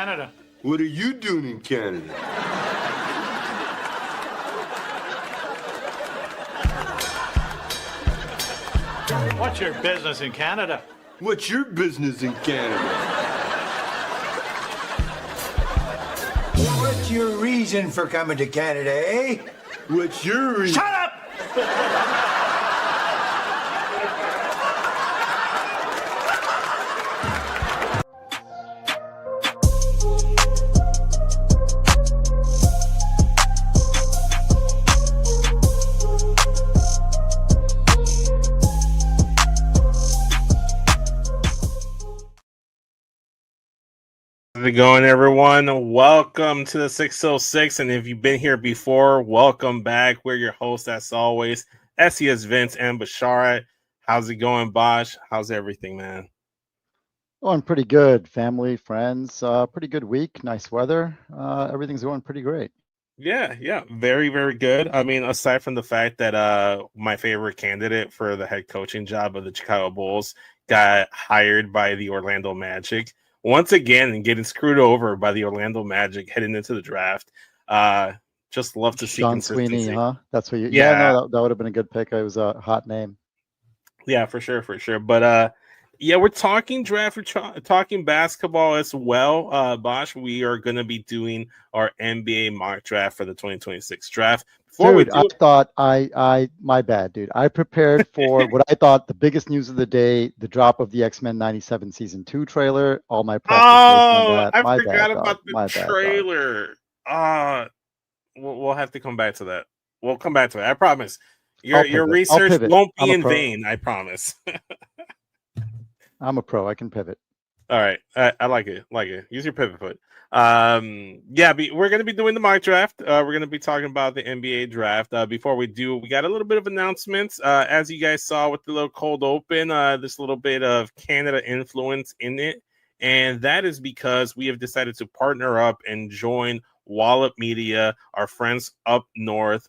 Canada? What are you doing in Canada? What's your business in Canada? What's your business in Canada? What's your reason for coming to Canada, eh? What's your reason? Shut up! How's it going, everyone? Welcome to the 606, and if you've been here before, welcome back. We're your hosts, as always, SESVince and Basharat. How's it going, Bosh? How's everything, man? Going pretty good. Family, friends, pretty good week. Nice weather. Everything's going pretty great. Yeah, very, very good. I mean, aside from the fact that my favorite candidate for the head coaching job of the Chicago Bulls got hired by the Orlando Magic, once again getting screwed over by the Orlando Magic heading into the draft. Just love to see Sean Sweeney, huh? That's what you. Yeah, no, that would have been a good pick. It was a hot name. Yeah, for sure. But yeah, we're talking draft. We're talking basketball as well. Bosh, we are going to be doing our NBA mock draft for the 2026 draft. Dude, I thought my bad, dude. I prepared for what I thought the biggest news of the day, the drop of the X-Men 97 season 2 trailer. All my prep was based on that. I forgot about the trailer. We'll have to come back to that. We'll come back to it. I promise. Your research won't be in vain. I promise. I'm a pro. I can pivot. All right. I like it. Use your pivot foot. Yeah, we're going to be doing the mock draft. We're going to be talking about the NBA draft. Before we do, we got a little bit of announcements. As you guys saw with the little cold open, there's a little bit of Canada influence in it. And that is because we have decided to partner up and join Wallop Media, our friends up north.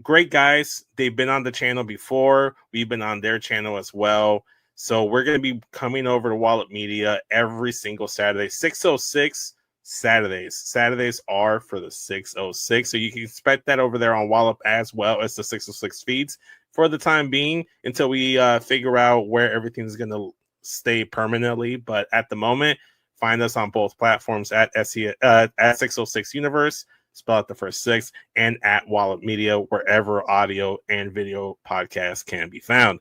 Great guys. They've been on the channel before. We've been on their channel as well. So we're going to be coming over to Wallop Media every single Saturday. 606 Saturdays. Saturdays are for the 606. So you can expect that over there on Wallop as well as the 606 feeds for the time being until we figure out where everything's going to stay permanently. But at the moment, find us on both platforms at 606 Universe, spell out the first 6, and at Wallop Media, wherever audio and video podcasts can be found.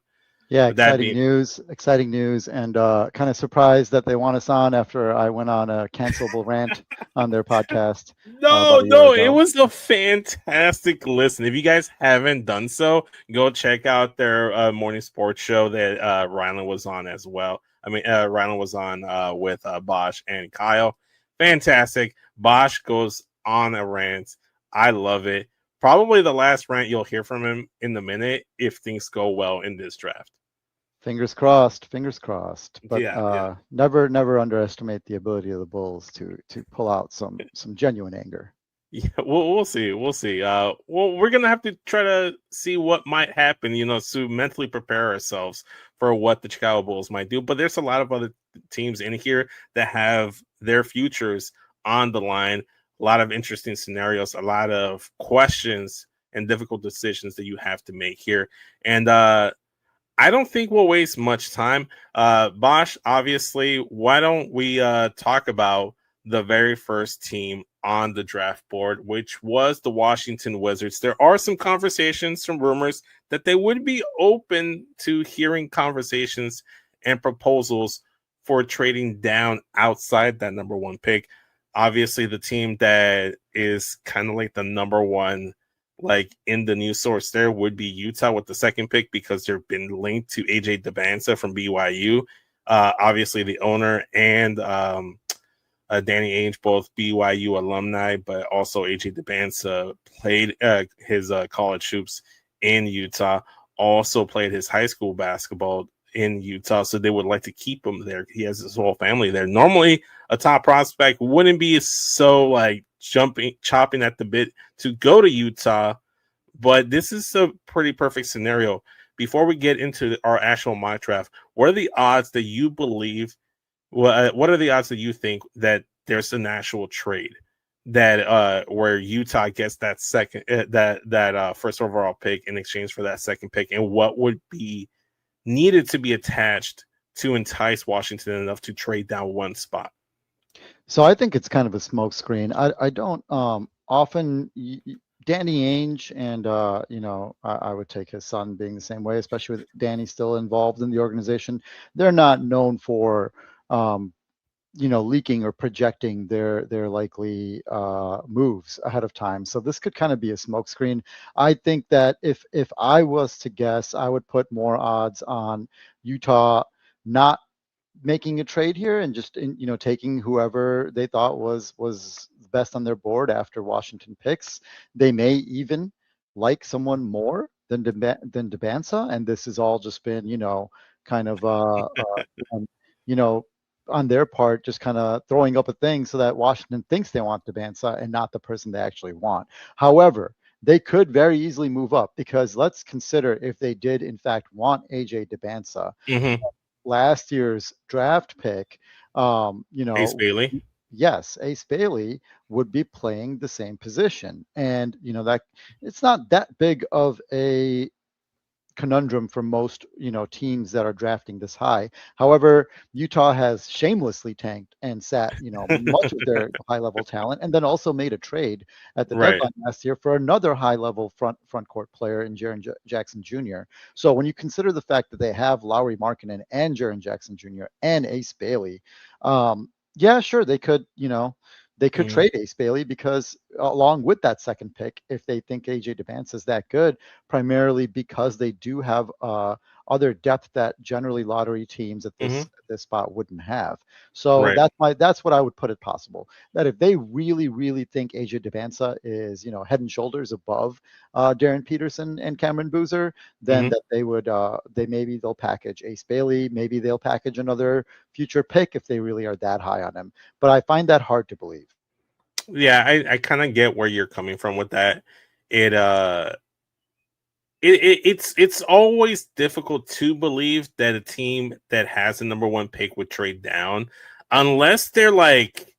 Yeah, exciting news, and kind of surprised that they want us on after I went on a cancelable rant on their podcast. No, it was a fantastic listen. If you guys haven't done so, go check out their morning sports show that Rylan was on as well. I mean, Rylan was on with Bosh and Kyle. Fantastic. Bosh goes on a rant. I love it. Probably the last rant you'll hear from him in the minute if things go well in this draft. Fingers crossed. But yeah. Never underestimate the ability of the Bulls to pull out some genuine anger. Yeah, we'll see. Well, we're gonna have to try to see what might happen, to mentally prepare ourselves for what the Chicago Bulls might do. But there's a lot of other teams in here that have their futures on the line. A lot of interesting scenarios, a lot of questions and difficult decisions that you have to make here. And I don't think we'll waste much time. Bosh, obviously, why don't we talk about the very first team on the draft board, which was the Washington Wizards. There are some conversations, some rumors that they would be open to hearing conversations and proposals for trading down outside that number one pick. Obviously, the team that is kind of like the number one, like in the news source there, would be Utah with the second pick because they've been linked to AJ Dybantsa from BYU. Obviously, the owner and Danny Ainge, both BYU alumni, but also AJ Dybantsa played his college hoops in Utah, also played his high school basketball in Utah, so they would like to keep him there. He has his whole family there. Normally, a top prospect wouldn't be so like chopping at the bit to go to Utah, but this is a pretty perfect scenario. Before we get into our actual mock draft, what are the odds that you believe what are the odds that you think that there's an actual trade that where Utah gets that second that first overall pick in exchange for that second pick, and what would be needed to be attached to entice Washington enough to trade down one spot? So I think it's kind of a smokescreen. I don't often Danny Ainge and I would take his son being the same way, especially with Danny still involved in the organization. They're not known for leaking or projecting their likely moves ahead of time. So this could kind of be a smokescreen. I think that if I was to guess, I would put more odds on Utah not making a trade here and just taking whoever they thought was best on their board after Washington picks. They may even like someone more than Dybantsa, and this has all just been kind of on their part, just kind of throwing up a thing so that Washington thinks they want Dybantsa and not the person they actually want. However, they could very easily move up, because let's consider if they did in fact want AJ Dybantsa. Mm-hmm. Last year's draft pick, Ace Bailey. Yes, Ace Bailey would be playing the same position, and that it's not that big of a conundrum for most teams that are drafting this high. However, Utah has shamelessly tanked and sat much of their high level talent, and then also made a trade at the deadline last year for another high level front court player in Jaren Jackson Jr. So when you consider the fact that they have Lauri Markkanen and Jaren Jackson Jr. and Ace Bailey, yeah, sure, they could trade Ace Bailey, because along with that second pick, if they think AJ Dybantsa is that good, primarily because they do have other depth that generally lottery teams at this spot wouldn't have. So that's what I would put it possible, that if they really, really think AJ Dybantsa is head and shoulders above Darryn Peterson and Cameron Boozer, then that they'll package Ace Bailey, maybe they'll package another future pick if they really are that high on him. But I find that hard to believe. Yeah, I kind of get where you're coming from with that. It's always difficult to believe that a team that has a number one pick would trade down, unless they're like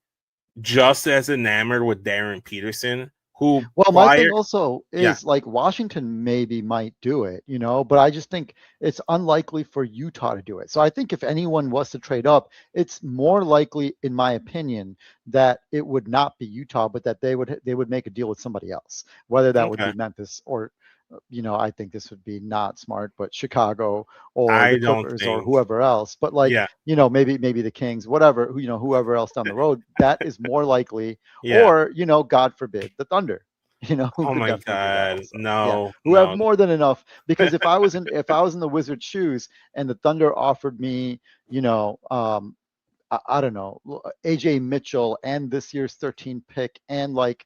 just as enamored with Darryn Peterson. My thing also is like Washington maybe might do it, but I just think it's unlikely for Utah to do it. So I think if anyone was to trade up, it's more likely, in my opinion, that it would not be Utah, but that they would make a deal with somebody else, whether that would be Memphis or, I think this would be not smart, but Chicago or the Clippers or whoever else. But maybe the Kings, whatever, whoever else down the road, that is more likely. Or, God forbid, the Thunder. Oh my God, no! Who have more than enough? Because if I was in the Wizards' shoes and the Thunder offered me, I don't know, AJ Mitchell and this year's 13th pick and like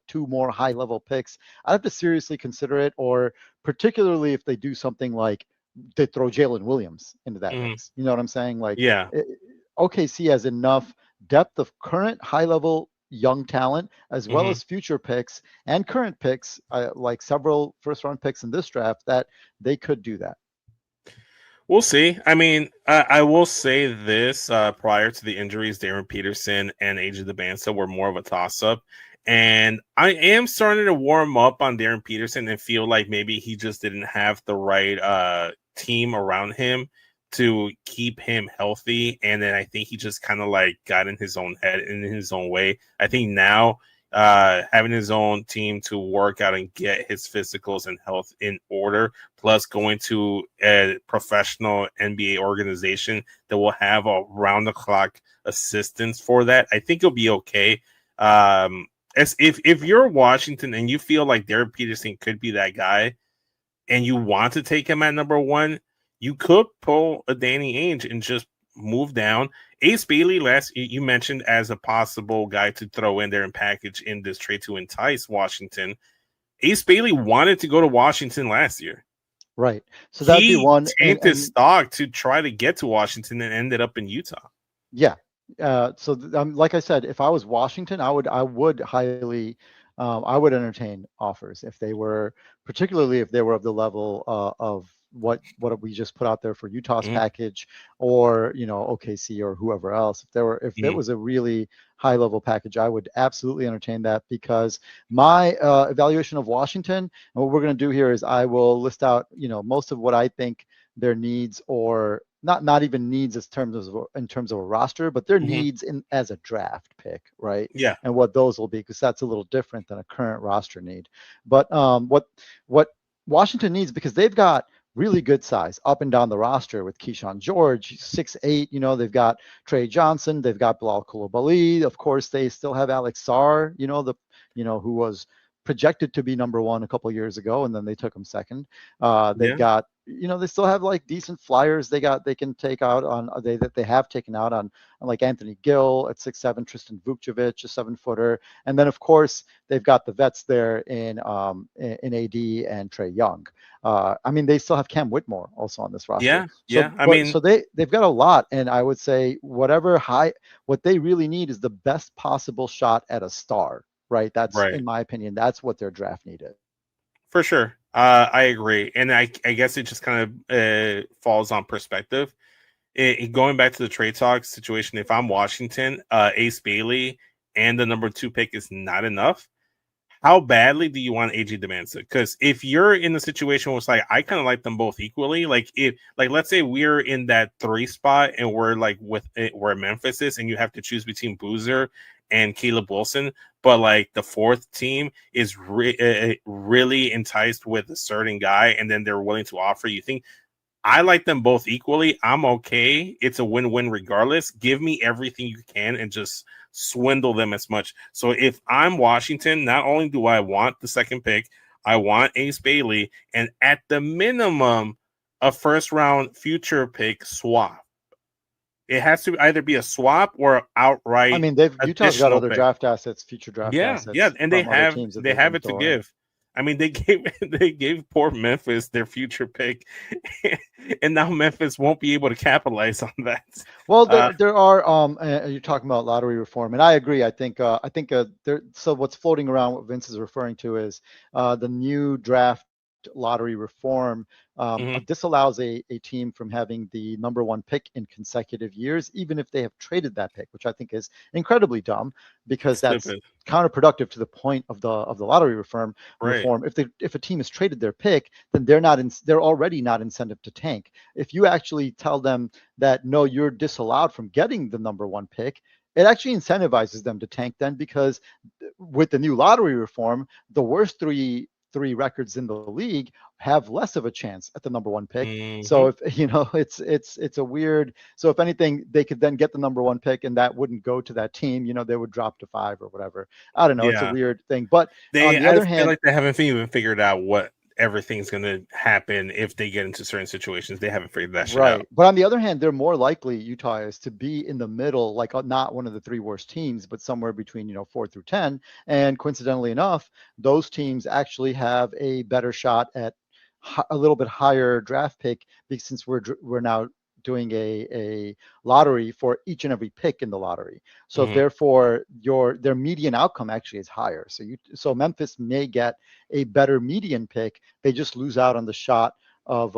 two more high level picks, I'd have to seriously consider it. Or particularly if they do something like they throw Jalen Williams into that mix. You know what I'm saying? Like, OKC has enough depth of current high level young talent as well as future picks and current picks, like several first round picks in this draft, that they could do that. We'll see. I mean, I will say this, prior to the injuries, Darryn Peterson and AJ Dybantsa were more of a toss-up. And I am starting to warm up on Darryn Peterson and feel like maybe he just didn't have the right team around him to keep him healthy. And then I think he just kind of like got in his own head, in his own way. I think now having his own team to work out and get his physicals and health in order, plus going to a professional NBA organization that will have a round-the-clock assistance for that, I think it'll be okay. As if you're Washington and you feel like Darryn Peterson could be that guy and you want to take him at number one, you could pull a Danny Ainge and just move down. Ace Bailey, you mentioned as a possible guy to throw in there and package in this trade to entice Washington. Ace Bailey wanted to go to Washington last year. Right. So that'd be one. Tanked his stock to try to get to Washington and ended up in Utah. Yeah. Like I said, if I was Washington, I would highly I would entertain offers if they were, particularly if they were of the level of what we just put out there for Utah's Mhm. package, or OKC or whoever else. If it Mhm. was a really high level package, I would absolutely entertain that, because my evaluation of Washington, and what we're going to do here is I will list out most of what I think their needs, or not even needs in terms of a roster, but their Mhm. needs in as a draft pick, right? Yeah. And what those will be, because that's a little different than a current roster need. But what Washington needs, because they've got really good size up and down the roster with Keyshawn George, 6'8". They've got Trey Johnson, they've got Bilal Coulibaly. Of course, they still have Alex Sarr, who was projected to be number one a couple of years ago, and then they took him second. They've Yeah. got, they still have like decent flyers. They can take out on that they have taken out on like Anthony Gill at 6'7", Tristan Vukcevic, a 7-footer, and then of course they've got the vets there in AD and Trey Young. They still have Cam Whitmore also on this roster. Yeah. So, Yeah. I mean, so they've got a lot, and I would say what they really need is the best possible shot at a star. Right. That's, right. in my opinion, that's what their draft need is. For sure. I agree. And I guess it just kind of falls on perspective. Going back to the trade talk situation, if I'm Washington, Ace Bailey and the number 2 pick is not enough. How badly do you want AJ Dybantsa? Because if you're in the situation where it's like, I kind of like them both equally, like let's say we're in that 3 spot and we're like where Memphis is, and you have to choose between Boozer and Caleb Wilson, but like the 4th team is really enticed with a certain guy, and then they're willing to offer, you think, I like them both equally. I'm okay. It's a win-win regardless. Give me everything you can and just swindle them as much. So if I'm Washington, not only do I want the 2nd pick, I want Ace Bailey, and at the minimum, a 1st-round future pick swap. It has to either be a swap or outright Utah's got additional other pick. draft assets, future draft Yeah, assets and from other teams that they have can it to throw in. give. I mean, they gave poor Memphis their future pick, and now Memphis won't be able to capitalize on that. Well, there are you're talking about lottery reform, and I agree. I think there. So what's floating around, what Vince is referring to, is the new draft lottery reform Mhm. disallows a team from having the number 1 pick in consecutive years, even if they have traded that pick, which I think is incredibly dumb, because that's Stupid. counterproductive to the point of the lottery reform. Right. If a team has traded their pick, then they're already not incentive to tank. If you actually tell them that no, you're disallowed from getting the number 1 pick, it actually incentivizes them to tank then, because with the new lottery reform, the worst three records in the league have less of a chance at the number 1 pick. Mm-hmm. So if it's a weird. So if anything, they could then get the number 1 pick, and that wouldn't go to that team. They would drop to 5 or whatever. I don't know. It's a weird thing. But on the other hand, I feel like they haven't even figured out what everything's going to happen if they get into certain situations. They haven't figured that shit out. But on the other hand, they're more likely, Utah is, to be in the middle, like not one of the 3 worst teams, but somewhere between 4 through 10. And coincidentally enough, those teams actually have a better shot at a little bit higher draft pick, because since we're now doing a lottery for each and every pick in the lottery. So therefore their median outcome actually is higher. So Memphis may get a better median pick. They just lose out on the shot of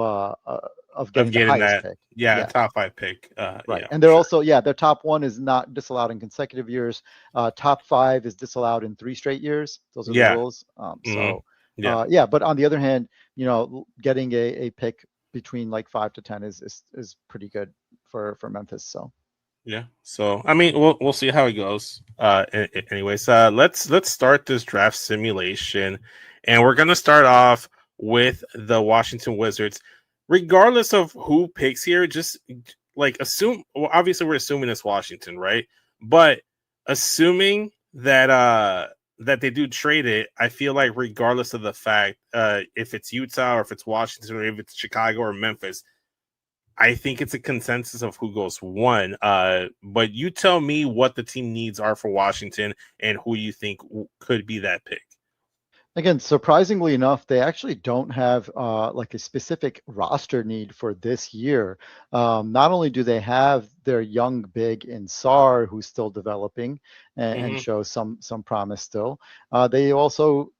getting the highest pick. Yeah, top 5 pick. Right. Yeah, and they're also, their top 1 is not disallowed in consecutive years. Top 5 is disallowed in 3 straight years. Those are the rules. But on the other hand, getting a pick between like 5 to 10 is pretty good for Memphis. So so I mean, we'll see how it goes. Anyways, let's start this draft simulation, and we're gonna start off with the Washington Wizards. Regardless of who picks here, just like assume. Well, obviously, we're assuming it's Washington, right? But assuming that that they do trade it, I feel like regardless of the fact if it's Utah or if it's Washington or if it's Chicago or Memphis, I think it's a consensus of who goes 1. But you tell me what the team needs are for Washington and who you think could be that pick. Again, surprisingly enough, they actually don't have like a specific roster need for this year. Not only do they have their young big in Sar, who's still developing and Hmm. shows some promise still, they also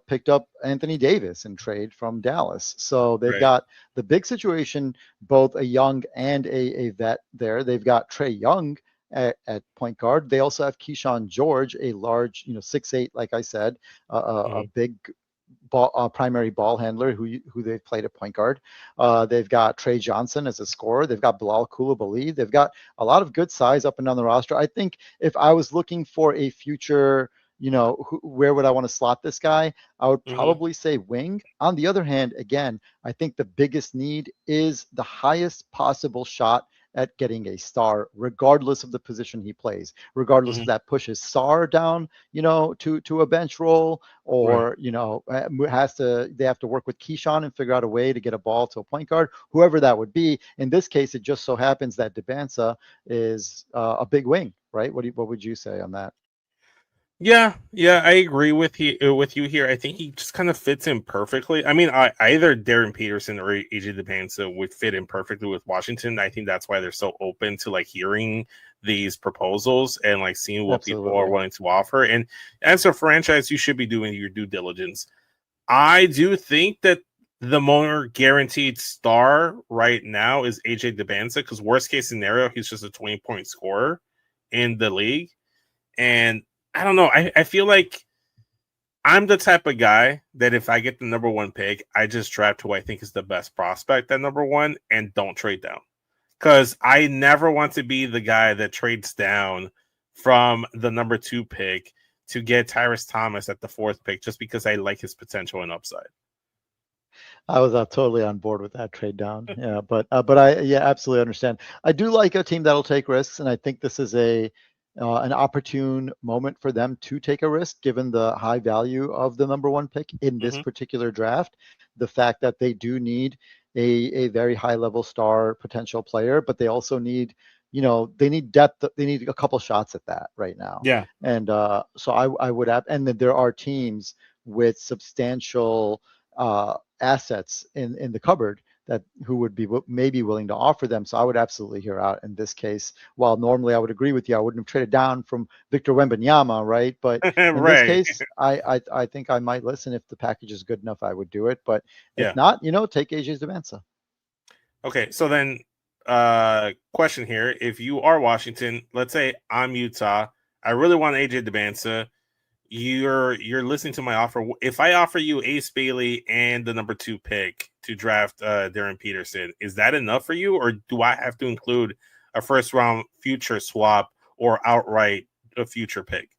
picked up Anthony Davis in trade from Dallas. So they've Right. got the big situation, both a young and a vet there. They've got Trey Young at point guard. They also have Keyshawn George, a large, 6'8", like I said, a Hmm. big primary ball handler who they've played at point guard. They've got Trey Johnson as a scorer. They've got Bilal Coulibaly. They've got a lot of good size up and down the roster. I think if I was looking for a future, where would I want to slot this guy? I would Hmm. probably say wing. On the other hand, again, I think the biggest need is the highest possible shot at getting a star, regardless of the position he plays, regardless if Hmm. that pushes Sar down, to a bench role, Right. or they have to work with Keyshawn and figure out a way to get a ball to a point guard, whoever that would be. In this case, it just so happens that Dybantsa is a big wing, right? What would you say on that? Yeah, yeah, I agree with you here. I think he just kind of fits in perfectly. I mean, either Darryn Peterson or AJ Dybantsa would fit in perfectly with Washington. I think that's why they're so open to like hearing these proposals and like seeing what people are Absolutely. willing to offer. And as a franchise, you should be doing your due diligence. I do think that the more guaranteed star right now is AJ Dybantsa, because worst case scenario, he's just a 20-point scorer in the league. And I don't know. I feel like I'm the type of guy that if I get the number one pick, I just draft who I think is the best prospect at number one and don't trade down. Because I never want to be the guy that trades down from the number two pick to get Tyrus Thomas at the fourth pick just because I like his potential and upside. I was totally on board with that trade down. Yeah, but I absolutely understand. I do like a team that'll take risks, and I think this is an opportune moment for them to take a risk, given the high value of the number one pick in this Mm-hmm. particular draft. The fact that they do need a very high level star potential player, but they also need they need depth. They need a couple shots at that right now, Yeah. and so I would have, and that there are teams with substantial assets in the cupboard that who would be maybe willing to offer them. So I would absolutely hear out in this case. While normally I would agree with you, I wouldn't have traded down from Victor Wembanyama, right? But in this Right. case, I think I might listen. If the package is good enough, I would do it. But if Yeah. not, take AJ Dybantsa. Okay. So then, question here: if you are Washington, let's say I'm Utah, I really want AJ Dybantsa. You're listening to my offer. If I offer you Ace Bailey and the number two pick to draft Darryn Peterson, is that enough for you, or do I have to include a first round future swap or outright a future pick?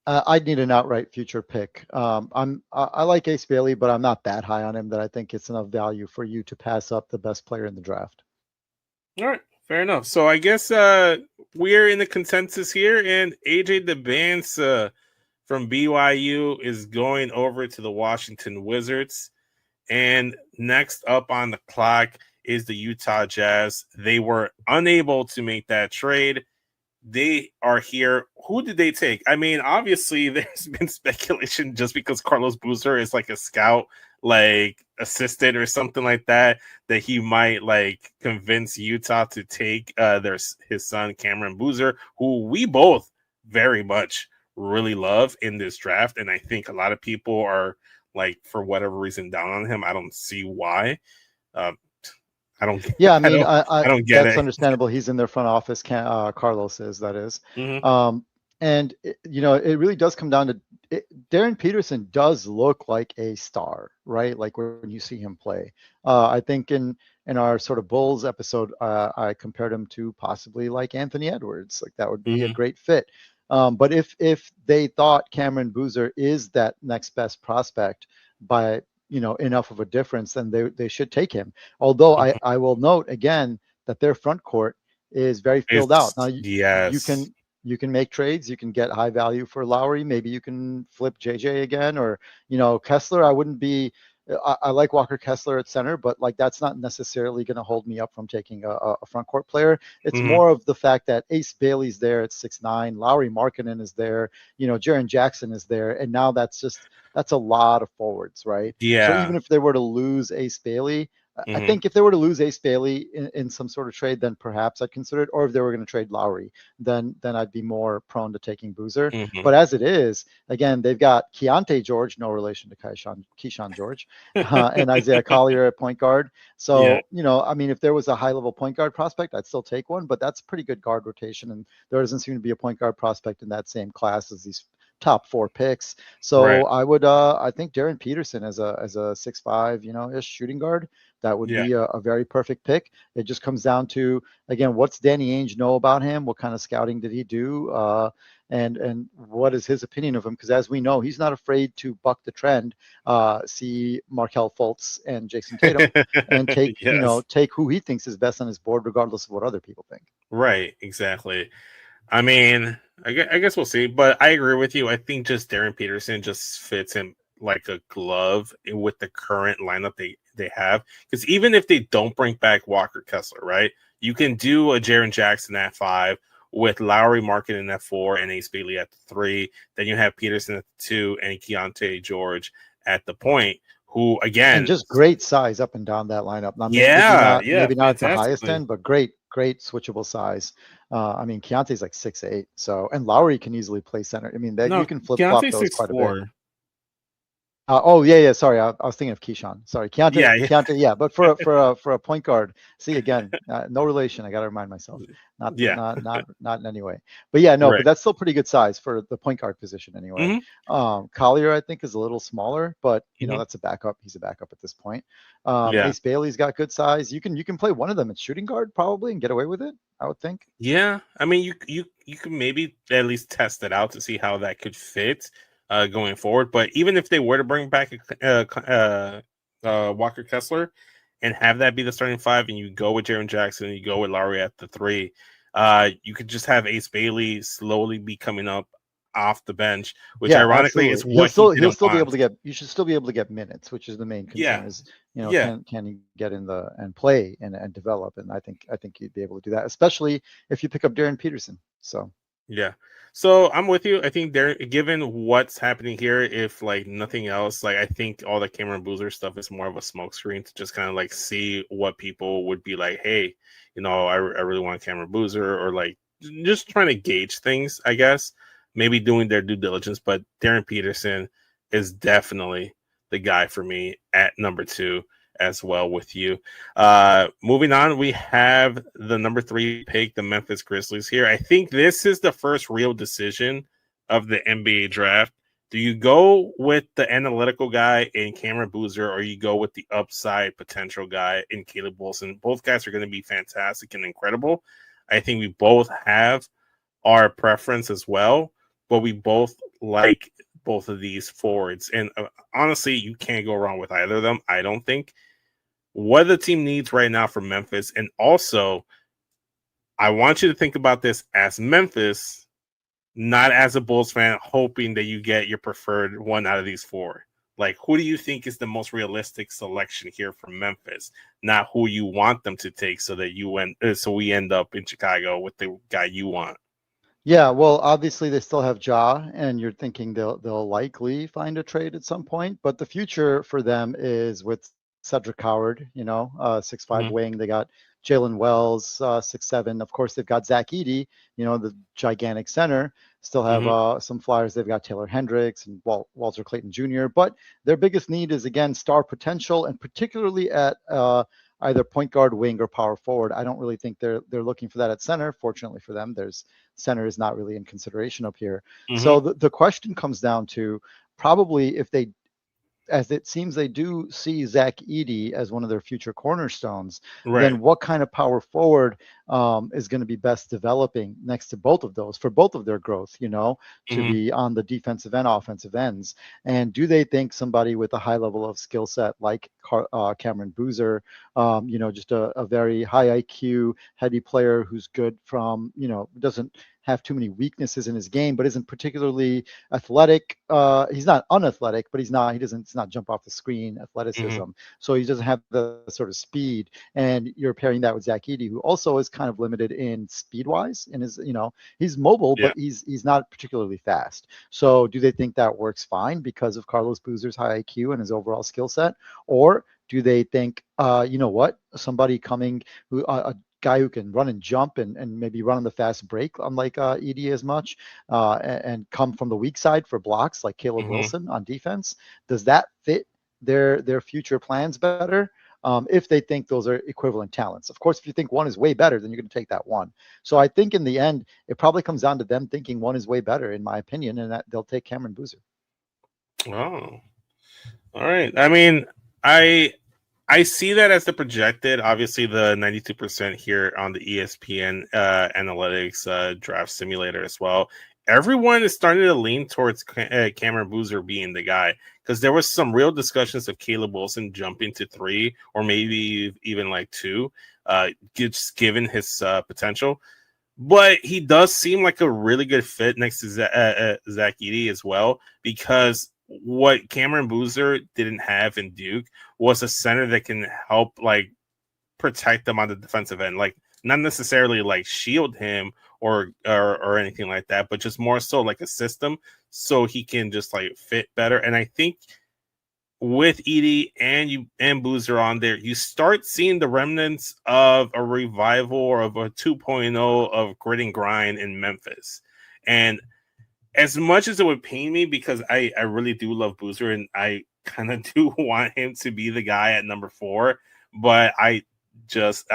I'd need an outright future pick. I like Ace Bailey, but I'm not that high on him that I think it's enough value for you to pass up the best player in the draft. All right, fair enough. So I guess we're in the consensus here, and AJ Dybantsa from BYU is going over to the Washington Wizards. And next up on the clock is the Utah Jazz. They were unable to make that trade. They are here. Who did they take? I mean, obviously, there's been speculation just because Carlos Boozer is like a scout, like assistant or something like that, that he might like convince Utah to take his son Cameron Boozer, who we both very much really love in this draft, and I think a lot of people are like for whatever reason down on him. I don't see why. Uh, I don't. Yeah, I I mean, don't. I I don't get that's it. understandable. He's in their front office. Carlos is, that is. Mm-hmm. And it really does come down to Darryn Peterson does look like a star, right? Like when you see him play. I think in our sort of Bulls episode, I compared him to possibly like Anthony Edwards. Like that would be a Mm-hmm. great fit. But if they thought Cameron Boozer is that next best prospect by enough of a difference, then they should take him. Although Mm-hmm. I will note again that their front court is very filled out. Now you Yes. can make trades. You can get high value for Lowry. Maybe you can flip JJ again, or Kessler. I wouldn't be I like Walker Kessler at center, but like that's not necessarily going to hold me up from taking a front court player. It's Mhm. more of the fact that Ace Bailey's there at 6'9", Lowry Markkanen is there, Jaren Jackson is there, and now that's a lot of forwards, right? So Yeah. even if they were to lose Ace Bailey, I Mhm. think if they were to lose Ace Bailey in some sort of trade, then perhaps I'd consider it. Or if they were going to trade Lowry, then I'd be more prone to taking Boozer. Mhm. But as it is, again, they've got Keontae George, no relation to Keyshawn George, and Isaiah Collier at point guard. Yeah. So, I mean, if there was a high-level point guard prospect, I'd still take one, but that's pretty good guard rotation, and there doesn't seem to be a point guard prospect in that same class as these top 4 picks. Right. So I think Darryn Peterson as a 6'5", ish shooting guard, that would Yeah. be a very perfect pick. It just comes down to, again, what's Danny Ainge know about him? What kind of scouting did he do? And what is his opinion of him? Because as we know, he's not afraid to buck the trend, see Markelle Fultz and Jason Tatum, and take Yes. take who he thinks is best on his board, regardless of what other people think. Right. Exactly. I mean, I guess we'll see, but I agree with you. I think just Darryn Peterson just fits him like a glove with the current lineup they have. Because even if they don't bring back Walker Kessler, right, you can do a Jaren Jackson at 5 with Lowry Markkanen at 4 and Ace Bailey at 3. Then you have Peterson at 2 and Keontae George at the point, who again, And just great size up and down that lineup. Now, yeah, maybe not at the highest fantastically. end, but great switchable size. I mean, Keontae's like 6'8", and Lowry can easily play center. I mean, that No, you can flip flop Keontae's those quite a bit. 6'4". Oh yeah. Sorry, I was thinking of Keyshawn. Sorry, Yeah. Keontae. Yeah, but for a point guard, see again, no relation. I got to remind myself, not Yeah. not in any way. But yeah, no, Right. but that's still pretty good size for the point guard position anyway. Mhm. Collier, I think, is a little smaller, but Mhm. that's a backup. He's a backup at this point. Yeah. Ace Bailey's got good size. You can play one of them at shooting guard probably and get away with it, I would think. Yeah, I mean, you can maybe at least test it out to see how that could fit going forward. But even if they were to bring back Walker Kessler and have that be the starting 5, and you go with Jaren Jackson, and you go with Lowry at the 3, you could just have Ace Bailey slowly be coming up off the bench, which Yeah, ironically is absolutely. what He'll didn't still be want. able to get. You should still be able to get minutes, which is the main concern. Yeah, Is yeah. can he get in and play and develop? And I think you'd be able to do that, especially if you pick up Darryn Peterson. So Yeah. So I'm with you. I think there, given what's happening here, if like nothing else, like I think all the Cameron Boozer stuff is more of a smokescreen to just kind of like see what people would be like, hey, I really want Cameron Boozer, or like just trying to gauge things, I guess. Maybe doing their due diligence, but Darryn Peterson is definitely the guy for me at number 2 as well with you. Moving on, we have the number 3 pick, the Memphis Grizzlies here. I think this is the first real decision of the NBA draft. Do you go with the analytical guy in Cameron Boozer, or you go with the upside potential guy in Caleb Wilson? Both guys are going to be fantastic and incredible. I think we both have our preference as well, but we both like both of these forwards. And honestly, you can't go wrong with either of them, I don't think. What the team needs right now for Memphis, and also, I want you to think about this as Memphis, not as a Bulls fan, hoping that you get your preferred one out of these 4. Like, who do you think is the most realistic selection here for Memphis? Not who you want them to take, so that so we end up in Chicago with the guy you want. yeah, well, obviously they still have Ja, and you're thinking they'll likely find a trade at some point. But the future for them is with Cedric Howard, 6'5" Mm-hmm. wing. They got Jalen Wells, 6'7". Of course, they've got Zach Edey, the gigantic center. Still have some flyers. They've got Taylor Hendricks and Walter Clayton Jr. But their biggest need is, again, star potential, and particularly at either point guard, wing, or power forward. I don't really think they're looking for that at center. Fortunately for them, center is not really in consideration up here. Mm-hmm. So the question comes down to probably, if they, as it seems they do see Zach Edey as one of their future cornerstones, Right. then what kind of power forward is going to be best developing next to both of those for both of their growth, to be on the defensive and offensive ends? And do they think somebody with a high level of skill set like Cameron Boozer, just a very high IQ, heady player who's good from, doesn't have too many weaknesses in his game, but isn't particularly athletic. He's not unathletic, but he doesn't jump off the screen athleticism. So he doesn't have the sort of speed. And you're pairing that with Zach Edey, who also is kind of limited in speed wise. And he's mobile, but he's not particularly fast. So do they think that works fine because of Carlos Boozer's high IQ and his overall skill set? Or do they think, somebody coming a guy who can run and jump and maybe run on the fast break, unlike Edey as much, and come from the weak side for blocks like Caleb Wilson on defense? Does that fit their future plans better? If they think those are equivalent talents. Of course, if you think one is way better, then you're going to take that one. So I think in the end, it probably comes down to them thinking one is way better, in my opinion, and that they'll take Cameron Boozer. Oh, all right. I mean, I see that as the projected. Obviously, the 92% here on the ESPN analytics draft simulator as well. Everyone is starting to lean towards Cameron Boozer being the guy, because there was some real discussions of Caleb Wilson jumping to 3 or maybe even like 2, just given his potential. But he does seem like a really good fit next to Zach Edey as well, because what Cameron Boozer didn't have in Duke was a center that can help like protect them on the defensive end, like not necessarily like shield him or anything like that, but just more so like a system so he can just like fit better. And I think with Edey and Boozer on there, you start seeing the remnants of a revival or of a 2.0 of grit and grind in Memphis. And as much as it would pain me, because I really do love Boozer and I kind of do want him to be the guy at number 4, but I just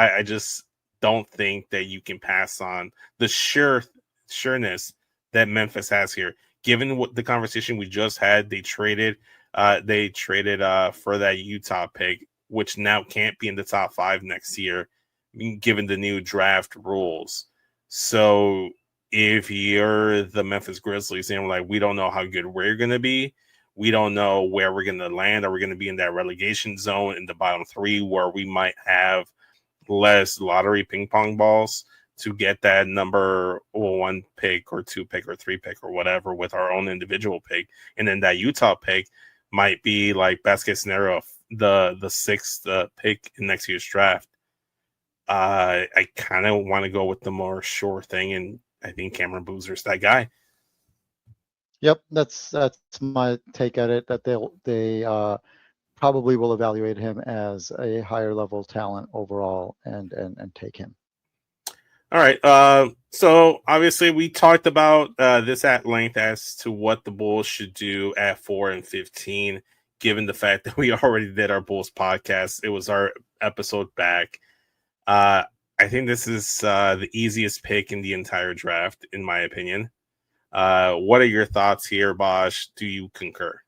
don't think that you can pass on the sureness that Memphis has here. Given what the conversation we just had, they traded for that Utah pick, which now can't be in the top 5 next year, given the new draft rules. So if you're the Memphis Grizzlies and like, we don't know how good we're going to be, we don't know where we're going to land. Are we going to be in that relegation zone in the bottom 3 where we might have less lottery ping pong balls to get that number 1 pick or 2 pick or 3 pick or whatever with our own individual pick? And then that Utah pick might be like best case scenario, the 6th pick in next year's draft. I kind of want to go with the more sure thing, and I think Cameron Boozer's that guy. Yep, that's my take at it. That they probably will evaluate him as a higher level talent overall and take him. All right. So obviously we talked about this at length as to what the Bulls should do at 4 and 15, given the fact that we already did our Bulls podcast. It was our episode back. I think this is the easiest pick in the entire draft, in my opinion. What are your thoughts here, Bosch? Do you concur?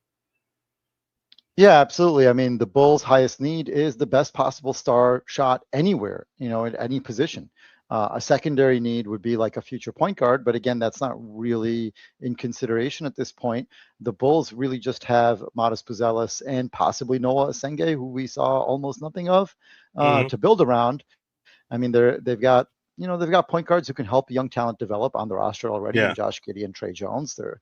Yeah, absolutely. I mean, the Bulls' highest need is the best possible star shot anywhere, at any position. A secondary need would be like a future point guard, but again, that's not really in consideration at this point. The Bulls really just have Matas Buzelis and possibly Noah Asenge, who we saw almost nothing of, to build around. I mean, they've got point guards who can help young talent develop on the roster already. Yeah. Josh Giddey and Trey Jones. They're,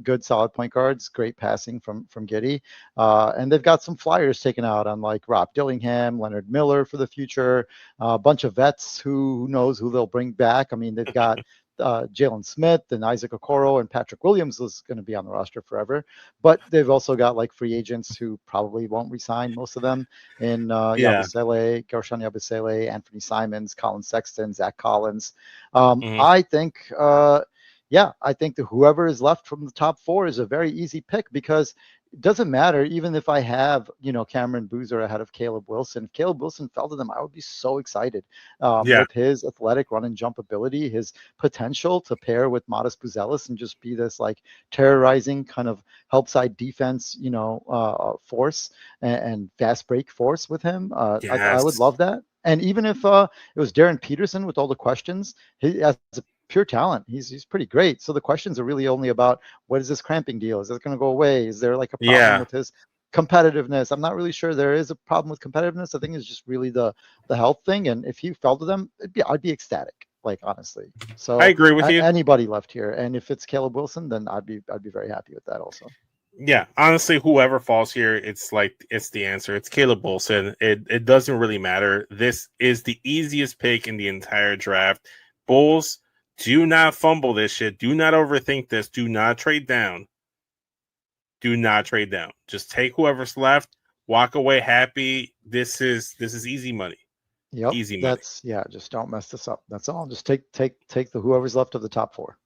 good, solid point guards, great passing from Giddey. And they've got some flyers taken out on like Rob Dillingham, Leonard Miller for the future, a bunch of vets who knows who they'll bring back. I mean, they've got Jalen Smith and Isaac Okoro and Patrick Williams is going to be on the roster forever. But they've also got like free agents who probably won't resign, most of them, in Yabusele, Gershon Yabusele, Anthony Simons, Colin Sexton, Zach Collins. I think that whoever is left from the top 4 is a very easy pick, because it doesn't matter. Even if I have, Cameron Boozer ahead of Caleb Wilson, if Caleb Wilson fell to them, I would be so excited with his athletic run and jump ability, his potential to pair with Matas Buzelis and just be this like terrorizing kind of help side defense, force and fast break force with him. I would love that. And even if it was Darryn Peterson with all the questions, he has a pure talent. He's pretty great. So the questions are really only about, what is this cramping deal? Is it going to go away? Is there like a problem with his competitiveness? I'm not really sure there is a problem with competitiveness. I think it's just really the health thing. And if he fell to them, I'd be ecstatic. Like honestly, so I agree with you. Anybody left here, and if it's Caleb Wilson, then I'd be very happy with that also. Yeah, honestly, whoever falls here, it's the answer. It's Caleb Wilson. It doesn't really matter. This is the easiest pick in the entire draft. Bulls, do not fumble this shit. Do not overthink this. Do not trade down. Do not trade down. Just take whoever's left. Walk away happy. This is easy money. Yep, Easy money. Just don't mess this up. That's all. Just take the whoever's left of the top 4.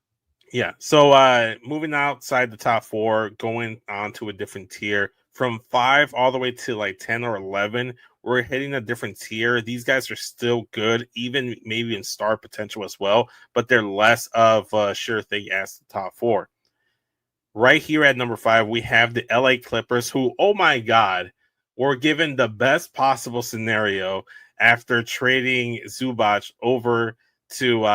Yeah. So moving outside the top 4, going on to a different tier from 5 all the way to like 10 or 11, we're hitting a different tier. These guys are still good, even maybe in star potential as well, but they're less of a sure thing as the top 4. Right here at number 5, we have the LA Clippers, who, oh my God, were given the best possible scenario after trading Zubac over to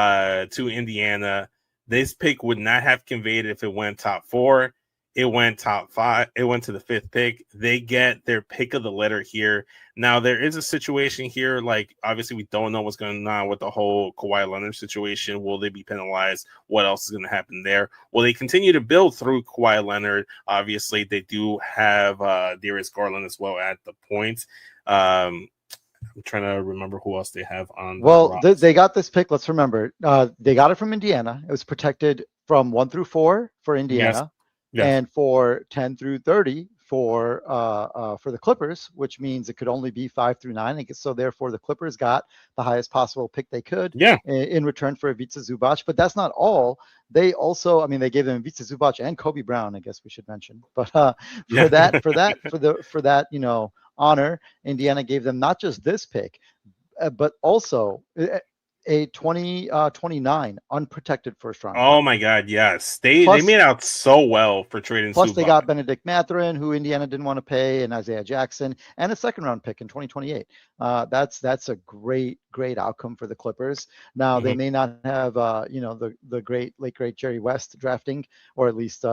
Indiana. This pick would not have conveyed if it went top 4. It went top 5. It went to the 5th pick. They get their pick of the litter here. Now, there is a situation here. Like, obviously, we don't know what's going on with the whole Kawhi Leonard situation. Will they be penalized? What else is going to happen there? Will they continue to build through Kawhi Leonard? Obviously, they do have Darius Garland as well at the point. I'm trying to remember who else they have on. Well, they got this pick. Let's remember, they got it from Indiana. It was protected from 1 through 4 for Indiana, yes. And for 10 through 30 for the Clippers, which means it could only be 5 through 9. I guess, so therefore, the Clippers got the highest possible pick they could. In return for Ivica Zubac. But that's not all. They also, they gave them Ivica Zubac and Kobe Brown. I guess we should mention. But for that, honor, Indiana gave them not just this pick, but also a 2029 unprotected first round. Oh my God, yes. They made out so well for trading. Plus Zubac. They got Benedict Mathurin, who Indiana didn't want to pay, and Isaiah Jackson, and a 2nd round pick in 2028. That's a great outcome for the Clippers. Now they may not have the late great Jerry West drafting, or at least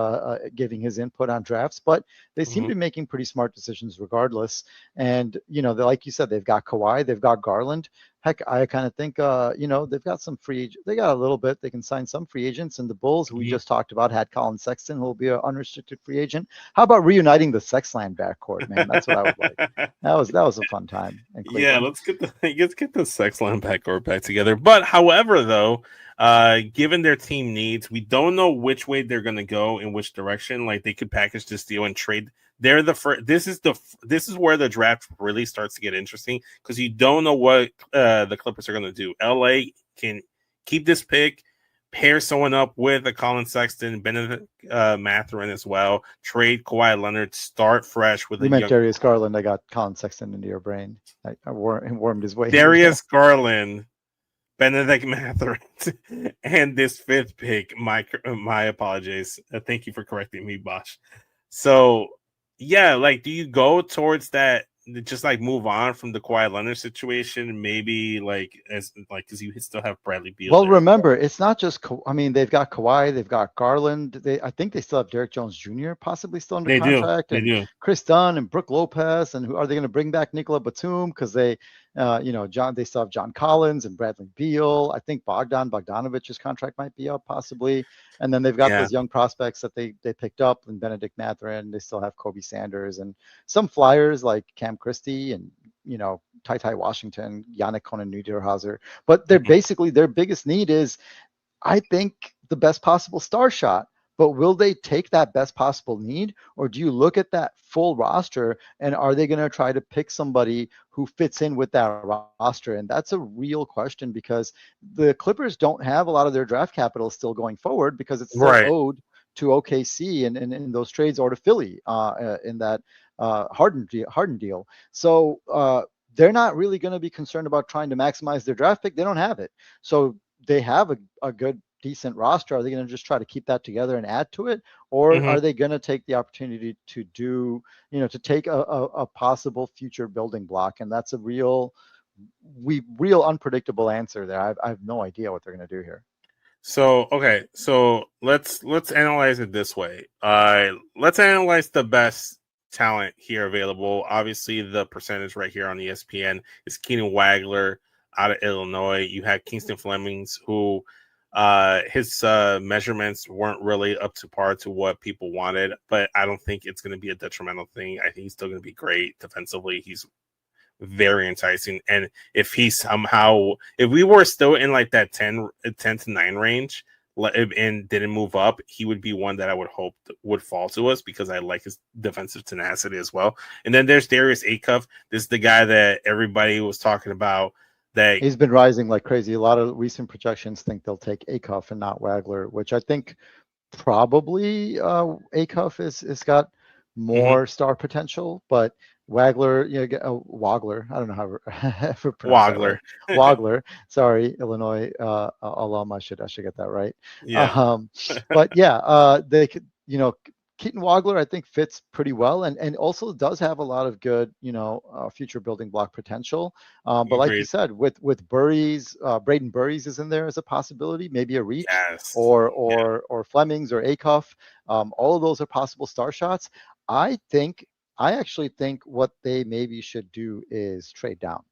giving his input on drafts, but they seem to be making pretty smart decisions regardless. And like you said, they've got Kawhi, they've got Garland. Heck, I kind of think they've got some they got a little bit. They can sign some free agents, and the Bulls, who we just talked about, had Colin Sexton, who will be an unrestricted free agent. How about reuniting the Sexland backcourt, man? That's what I would like. That was a fun time. Yeah, let's get the Sexland backcourt back together. But however, though, given their team needs, we don't know which way they're going to go, in which direction. Like, they could package this deal and trade. They're the first. This is where the draft really starts to get interesting, because you don't know what the Clippers are going to do. LA can keep this pick, pair someone up with a Colin Sexton, Benedict Mathurin as well, trade Kawhi Leonard, start fresh with Darius Garland. I got Colin Sexton into your brain. I warmed his way. Darius Garland, Benedict Mathurin, and this 5th pick. My apologies. Thank you for correcting me, Bosh. So, yeah, like, do you go towards that? Just like move on from the Kawhi Leonard situation, maybe because you still have Bradley Beal. Well, remember, it's not just. They've got Kawhi, they've got Garland. I think they still have Derrick Jones Jr. possibly still under contract. They do. Chris Dunn and Brook Lopez, and who are they going to bring back? Nicola Batum, because they, they still have John Collins and Bradley Beal. I think Bogdanovic's contract might be up possibly, and then they've got those young prospects that they picked up, and Benedict Mathurin. They still have Kobe Sanders and some flyers like Cam Christie and Ty Washington, Yannick Conan-Niederhauser. But they're basically, their biggest need is, I think, the best possible star shot. But will they take that best possible need, or do you look at that full roster and are they going to try to pick somebody who fits in with that roster? And that's a real question, because the Clippers don't have a lot of their draft capital still going forward, because it's still owed to OKC and in those trades, or to Philly in that Harden deal. So they're not really going to be concerned about trying to maximize their draft pick. They don't have it. So they have a good, decent roster. Are they going to just try to keep that together and add to it? Or are they going to take the opportunity to do, to take a possible future building block? And that's a real unpredictable answer there. I have no idea what they're going to do here. So, okay. So let's analyze it this way. Let's analyze the best talent here available. Obviously, the percentage right here on ESPN is Keenan Wagler, out of Illinois. You had Kingston Flemings, who his measurements weren't really up to par to what people wanted, but I don't think it's going to be a detrimental thing. I think he's still going to be great defensively. He's very enticing, and if we were still in like that 10 to 9 range and didn't move up, he would be one that I would hope would fall to us, because I like his defensive tenacity as well. And then there's Darius Acuff. This is the guy that everybody was talking about. That he's been rising like crazy. A lot of recent projections think they'll take Acuff and not Wagler, which I think probably Acuff is got more star potential, but Wagler, Wagler, I don't know how to pronounce Wagler. That right. Wagler, sorry, Illinois alum, I should get that right. Yeah. But yeah, they could, Keaton Wagler, I think, fits pretty well, and also does have a lot of good, future building block potential. But like you said, with Burries, Braden Burries is in there as a possibility, maybe a reach, or Flemings or Acuff. All of those are possible star shots. I actually think what they maybe should do is trade down.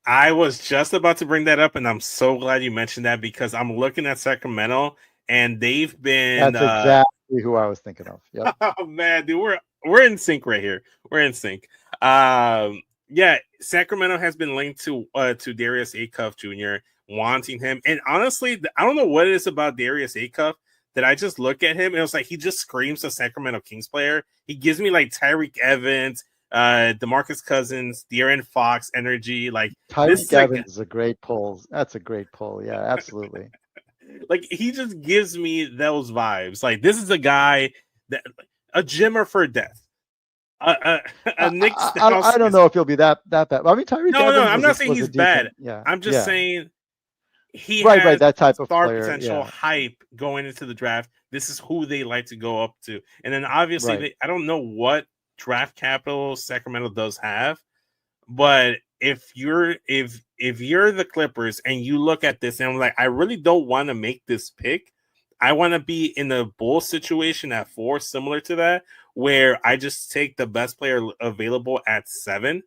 I was just about to bring that up, and I'm so glad you mentioned that, because I'm looking at Sacramento, and they've been. That's exactly who I was thinking of. Yep. Oh man, dude, we're in sync right here. We're in sync. Yeah, Sacramento has been linked to Darius Acuff Jr., wanting him, and honestly, I don't know what it is about Darius Acuff that I just look at him and it's like he just screams a Sacramento Kings player. He gives me like Tyreek Evans, DeMarcus Cousins, De'Aaron Fox energy. Like Tyreek Evans is a great pull. That's a great pull. Yeah, absolutely. Like he just gives me those vibes. Like this is a guy that a gymmer for death. Nick I don't know if he'll be that bad. I mean, Tyreek Evans. No, I'm not saying he's bad. Yeah, I'm just saying. He has right, that type of star player, potential hype going into the draft. This is who they like to go up to. And then obviously, I don't know what draft capital Sacramento does have, but if you're the Clippers and you look at this and I'm like, I really don't want to make this pick. I want to be in a Bulls situation at 4, similar to that, where I just take the best player available at 7.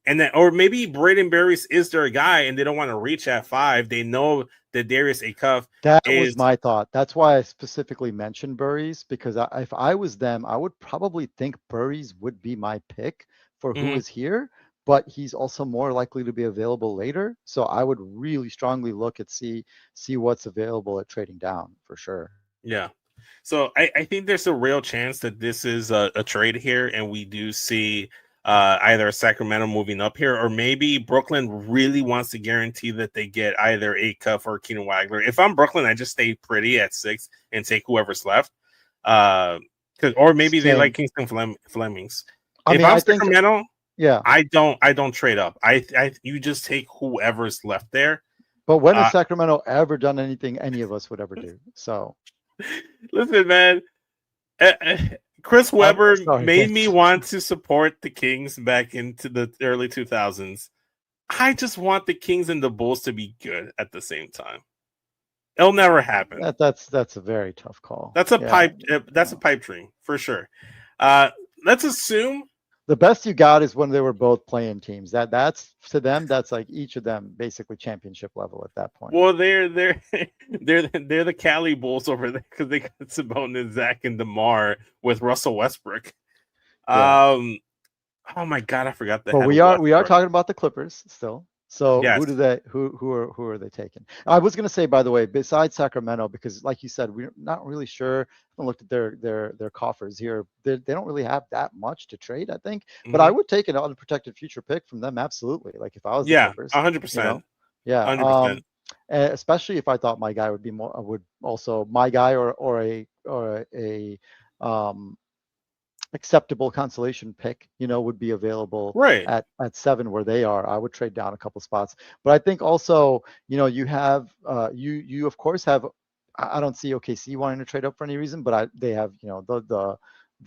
And then, or maybe Braden Burries is their guy, and they don't want to reach at 5. They know that Darius Acuff. That was my thought. That's why I specifically mentioned Burries, because if I was them, I would probably think Burries would be my pick for who is here. But he's also more likely to be available later, so I would really strongly look at see what's available at trading down for sure. Yeah. So I think there's a real chance that this is a trade here, and we do see. Either Sacramento moving up here, or maybe Brooklyn really wants to guarantee that they get either Acuff or Keaton Wagler. If I'm Brooklyn, I just stay pretty at 6 and take whoever's left. Or maybe they like Kingston Flemings. If I'm Sacramento, I don't trade up. You just take whoever's left there. But when has Sacramento ever done anything any of us would ever do? So, listen, man. Chris Webber made me want to support the Kings back into the early 2000s. I just want the Kings and the Bulls to be good at the same time. It'll never happen. That's a very tough call. That's a pipe. That's a pipe dream for sure. Let's assume the best you got is when they were both playing teams. That's to them. That's like each of them basically championship level at that point. Well, they're the Cali Bulls over there because they got Sabonis, Zach, and DeMar with Russell Westbrook. Yeah. Oh my God, I forgot that. But we are talking about the Clippers still. So yes. Who are they taking? I was going to say, by the way, besides Sacramento, because like you said, we're not really sure. I looked at their coffers here. They don't really have that much to trade, I think. But I would take an unprotected future pick from them, absolutely. Like if I was the Clippers, 100%. Yeah, 100%. Especially if I thought my guy would be more. Would also my guy or a acceptable consolation pick, would be available at 7 where they are. I would trade down a couple spots, but I think also, you have you of course have. I don't see OKC wanting to trade up for any reason, but they have the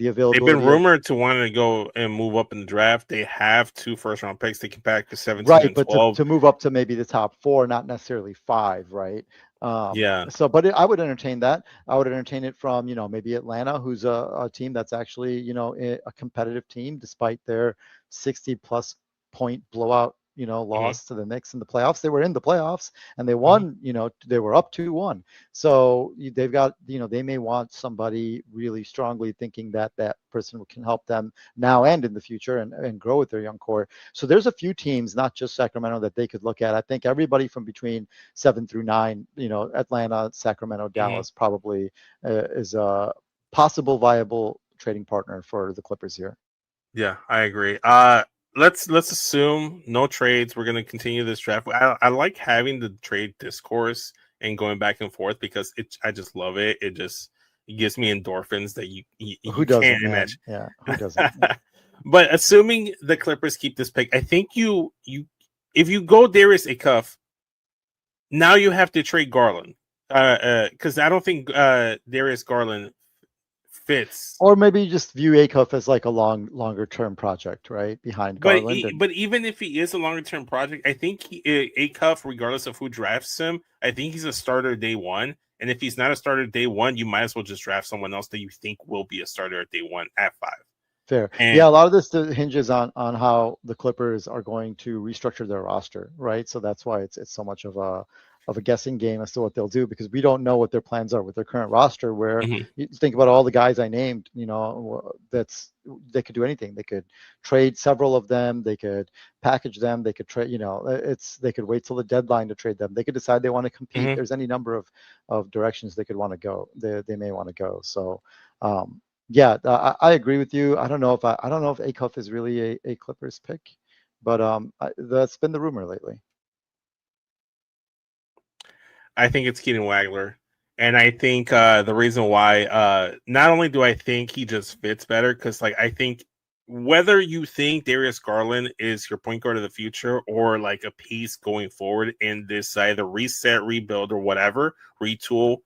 availability. They've been rumored to want to go and move up in the draft. They have 2 first-round picks. They can back to 17 and 12. But to move up to maybe the top 4, not necessarily 5, right? So, but I would entertain that. I would entertain it from, maybe Atlanta, who's a team that's actually, a competitive team despite their 60-plus point blowout lost to the Knicks in the playoffs. They were in the playoffs and they won, they were up 2-1. So they've got, they may want somebody really strongly thinking that that person can help them now and in the future and grow with their young core. So there's a few teams, not just Sacramento, that they could look at. I think everybody from between 7 through 9, Atlanta, Sacramento, Dallas probably is a possible viable trading partner for the Clippers here. Yeah, I agree. Let's assume no trades. We're going to continue this draft. I like having the trade discourse and going back and forth because I just love it. It gives me endorphins that you who doesn't can't imagine. Yeah, who doesn't? But assuming the Clippers keep this pick, I think if you go Darius Acuff, now you have to trade Garland because I don't think Darius Garland fits. Or maybe you just view Acuff as like a longer term project, right? Behind Garland. But even if he is a longer term project, I think Acuff, regardless of who drafts him, I think he's a starter day one. And if he's not a starter day one, you might as well just draft someone else that you think will be a starter at day one at 5. Fair. Yeah, a lot of this hinges on how the Clippers are going to restructure their roster, right? So that's why it's so much of a guessing game as to what they'll do, because we don't know what their plans are with their current roster, where you think about all the guys I named, they could do anything. They could trade several of them, they could package them, they could trade, they could wait till the deadline to trade them. They could decide they want to compete. There's any number of directions they could want to go. They may want to go. So yeah, I agree with you. I don't know if Acuff is really a Clippers pick, but that's been the rumor lately. I think it's Keenan Wagler. And I think the reason why, not only do I think he just fits better, because I think whether you think Darius Garland is your point guard of the future or like a piece going forward in this either reset, rebuild, or whatever, retool,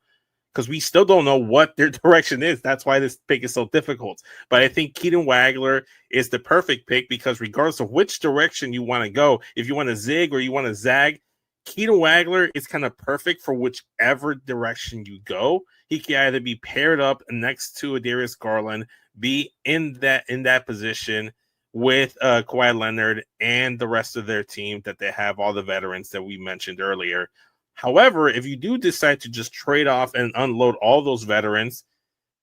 because we still don't know what their direction is. That's why this pick is so difficult. But I think Keenan Wagler is the perfect pick because regardless of which direction you want to go, if you want to zig or you want to zag, Keenan Wagler is kind of perfect for whichever direction you go. He can either be paired up next to a Darius Garland, be in that position with Kawhi Leonard and the rest of their team that they have all the veterans that we mentioned earlier. However, if you do decide to just trade off and unload all those veterans,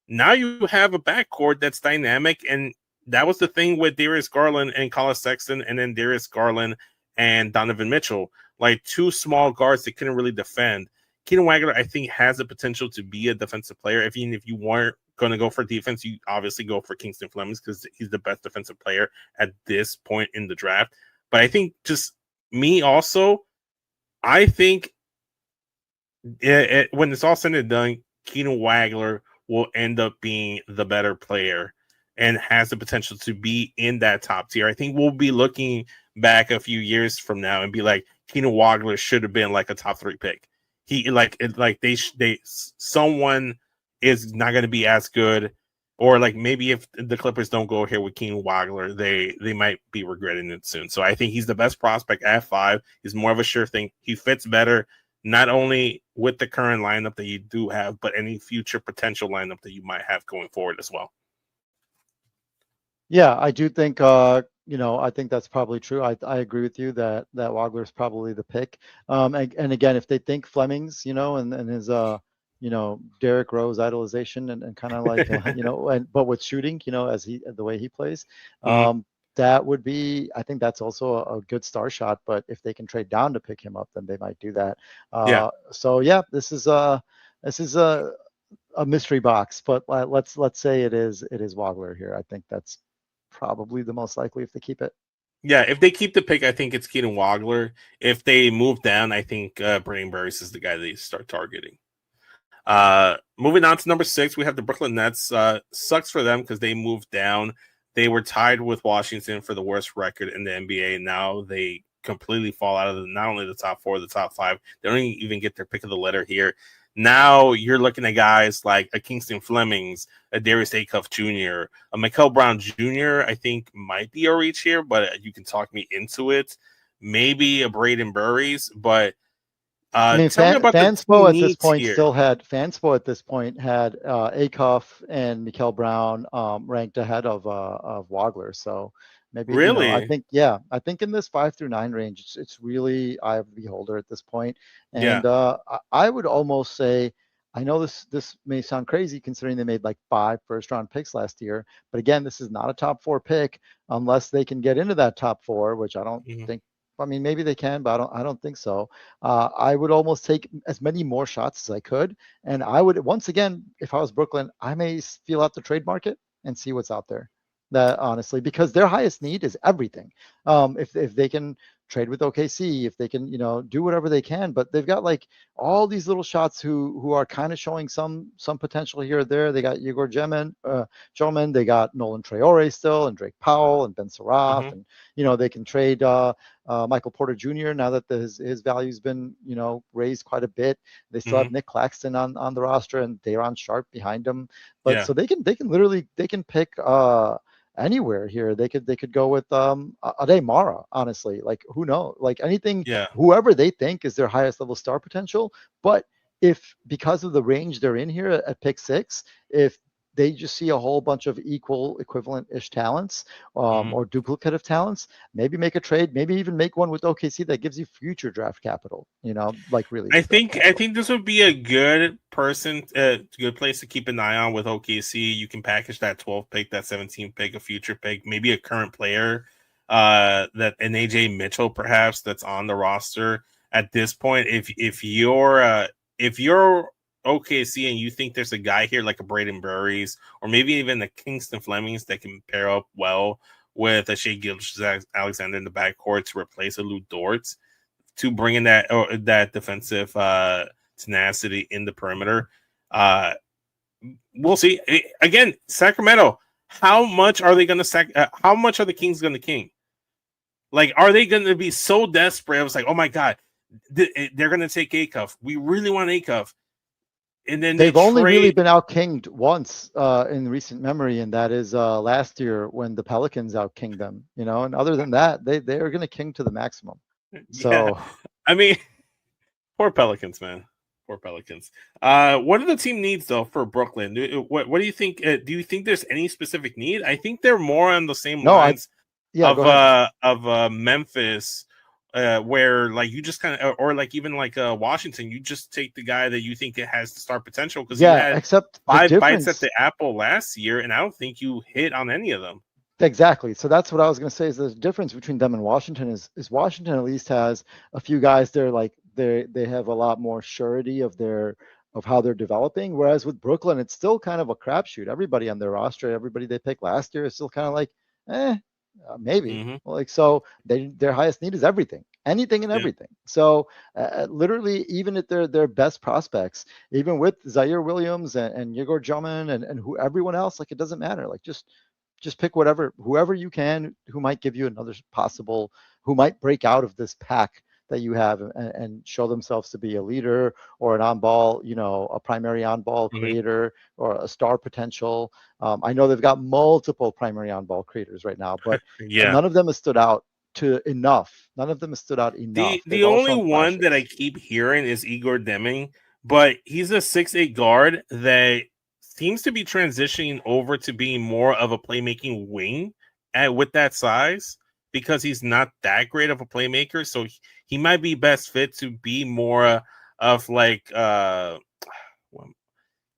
now you have a backcourt that's dynamic, and that was the thing with Darius Garland and Colin Sexton, and then Darius Garland and Donovan Mitchell, like two small guards that couldn't really defend. Keenan Wagler, I think, has the potential to be a defensive player. If you weren't going to go for defense, you obviously go for Kingston Flemings because he's the best defensive player at this point in the draft. But I think just me also, I think when it's all said and done, Keenan Wagler will end up being the better player and has the potential to be in that top tier. I think we'll be looking back a few years from now and be like, Keenan Wagler should have been like a top 3 pick. He someone is not going to be as good, or like maybe if the Clippers don't go here with Keenan Wagler, they might be regretting it soon. So I think he's the best prospect at 5. He's more of a sure thing. He fits better not only with the current lineup that you do have, but any future potential lineup that you might have going forward as well. Yeah, I do think I think that's probably true. I agree with you that Wagler is probably the pick. And again, if they think Flemings, and his Derrick Rose idolization and kind of like but with shooting, as the way he plays, that would be, I think that's also a good star shot. But if they can trade down to pick him up, then they might do that. So yeah, this is a mystery box, but let's say it is Wagler here. I think that's probably the most likely if they keep it. Yeah, if they keep the pick, I think it's Keenan Wagler. If they move down, I think Brandon Burris is the guy they start targeting. Moving on to number 6, we have the Brooklyn Nets. Sucks for them because they moved down. They were tied with Washington for the worst record in the NBA. Now they completely fall out of not only the top 4, the top 5. They don't even get their pick of the litter here. Now you're looking at guys like a Kingston Flemings, a Darius Acuff Jr., a Mikel Brown Jr. I think might be a reach here, but you can talk me into it. Maybe a Braden Burries, but I mean, Fanspo at this point had Acuff and Mikel Brown ranked ahead of Wagler. So Maybe, Really? I think in this 5 through 9 range, it's really eye of the beholder at this point. Yeah. And I would almost say, I know this may sound crazy considering they made like 5 first-round picks last year, but again, this is not a top 4 pick unless they can get into that top 4, which I don't Mhm. think. I mean, maybe they can, but I don't think so. I would almost take as many more shots as I could, and I would once again, if I was Brooklyn, I may feel out the trade market and see what's out there. That honestly, because their highest need is everything. If they can trade with OKC, if they can, do whatever they can, but they've got like all these little shots who are kind of showing some potential here or there. They got Igor Joman, they got Nolan Traore still, and Drake Powell and Ben Saraf, Mhm. and they can trade Michael Porter Jr. now that his value's been raised quite a bit. They still have Mhm. Nick Claxton on the roster and Daron Sharp behind him, but Yeah. so they can literally pick anywhere here. They could go with Ade Mara, honestly. Like, who knows? Like anything, Yeah. whoever they think is their highest level star potential. But if because of the range they're in here at pick 6, if they just see a whole bunch of equivalent-ish talents Mhm. or duplicative talents, maybe make a trade, maybe even make one with OKC that gives you future draft capital, like really I good draft think capital. this would be a good good place to keep an eye on with OKC. You can package that 12 pick, that 17 pick, a future pick, maybe a current player, that an AJ Mitchell perhaps that's on the roster at this point. If you're OKC and you think there's a guy here like a Braden Burries or maybe even the Kingston Flemings that can pair up well with a Shea Gilgeous-Alexander in the backcourt to replace a Lou Dort, to bring in that defensive tenacity in the perimeter. We'll see. Again, Sacramento, how much are they going to how much are the Kings going to king? Like, are they going to be so desperate? I was like, oh my God, they're going to take Acuff. We really want Acuff. And then They've only really trade. been out-kinged once in recent memory, and that is last year when the Pelicans out-kinged them. And other than that, they are going to king to the maximum. Yeah. So I mean, poor Pelicans, man. Poor Pelicans. What do the team needs though for Brooklyn? What do you think? Do you think there's any specific need? I think they're more on the same no, lines go ahead. of Memphis, where like you just kind of, or like even like Washington, you just take the guy that you think it has the star potential because you Yeah, had except the 5 bites at difference. the apple last year, and I don't think you hit on any of them. Exactly. So that's what I was going to say is the difference between them and Washington is Washington at least has a few guys they're like they have a lot more surety of how they're developing, whereas with Brooklyn it's still kind of a crapshoot. Everybody on their roster, everybody they picked last year is still kind of like maybe. Mm-hmm. Like, so their highest need is everything, anything and Yeah. everything. So literally even at their best prospects, even with Zaire Williams and Igor Joman and who everyone else, like, it doesn't matter. Like, just pick whoever you can who might give you another possible, who might break out of this pack that you have and show themselves to be a leader or an on-ball, a primary on-ball Mm-hmm. creator or a star potential. I know they've got multiple primary on-ball creators right now, but Yeah. none of them has stood out enough. None of them has stood out enough. The only one that I keep hearing is Igor Deming, but he's a 6'8" guard that seems to be transitioning over to being more of a playmaking wing with that size because he's not that great of a playmaker. So he might be best fit to be more of like kind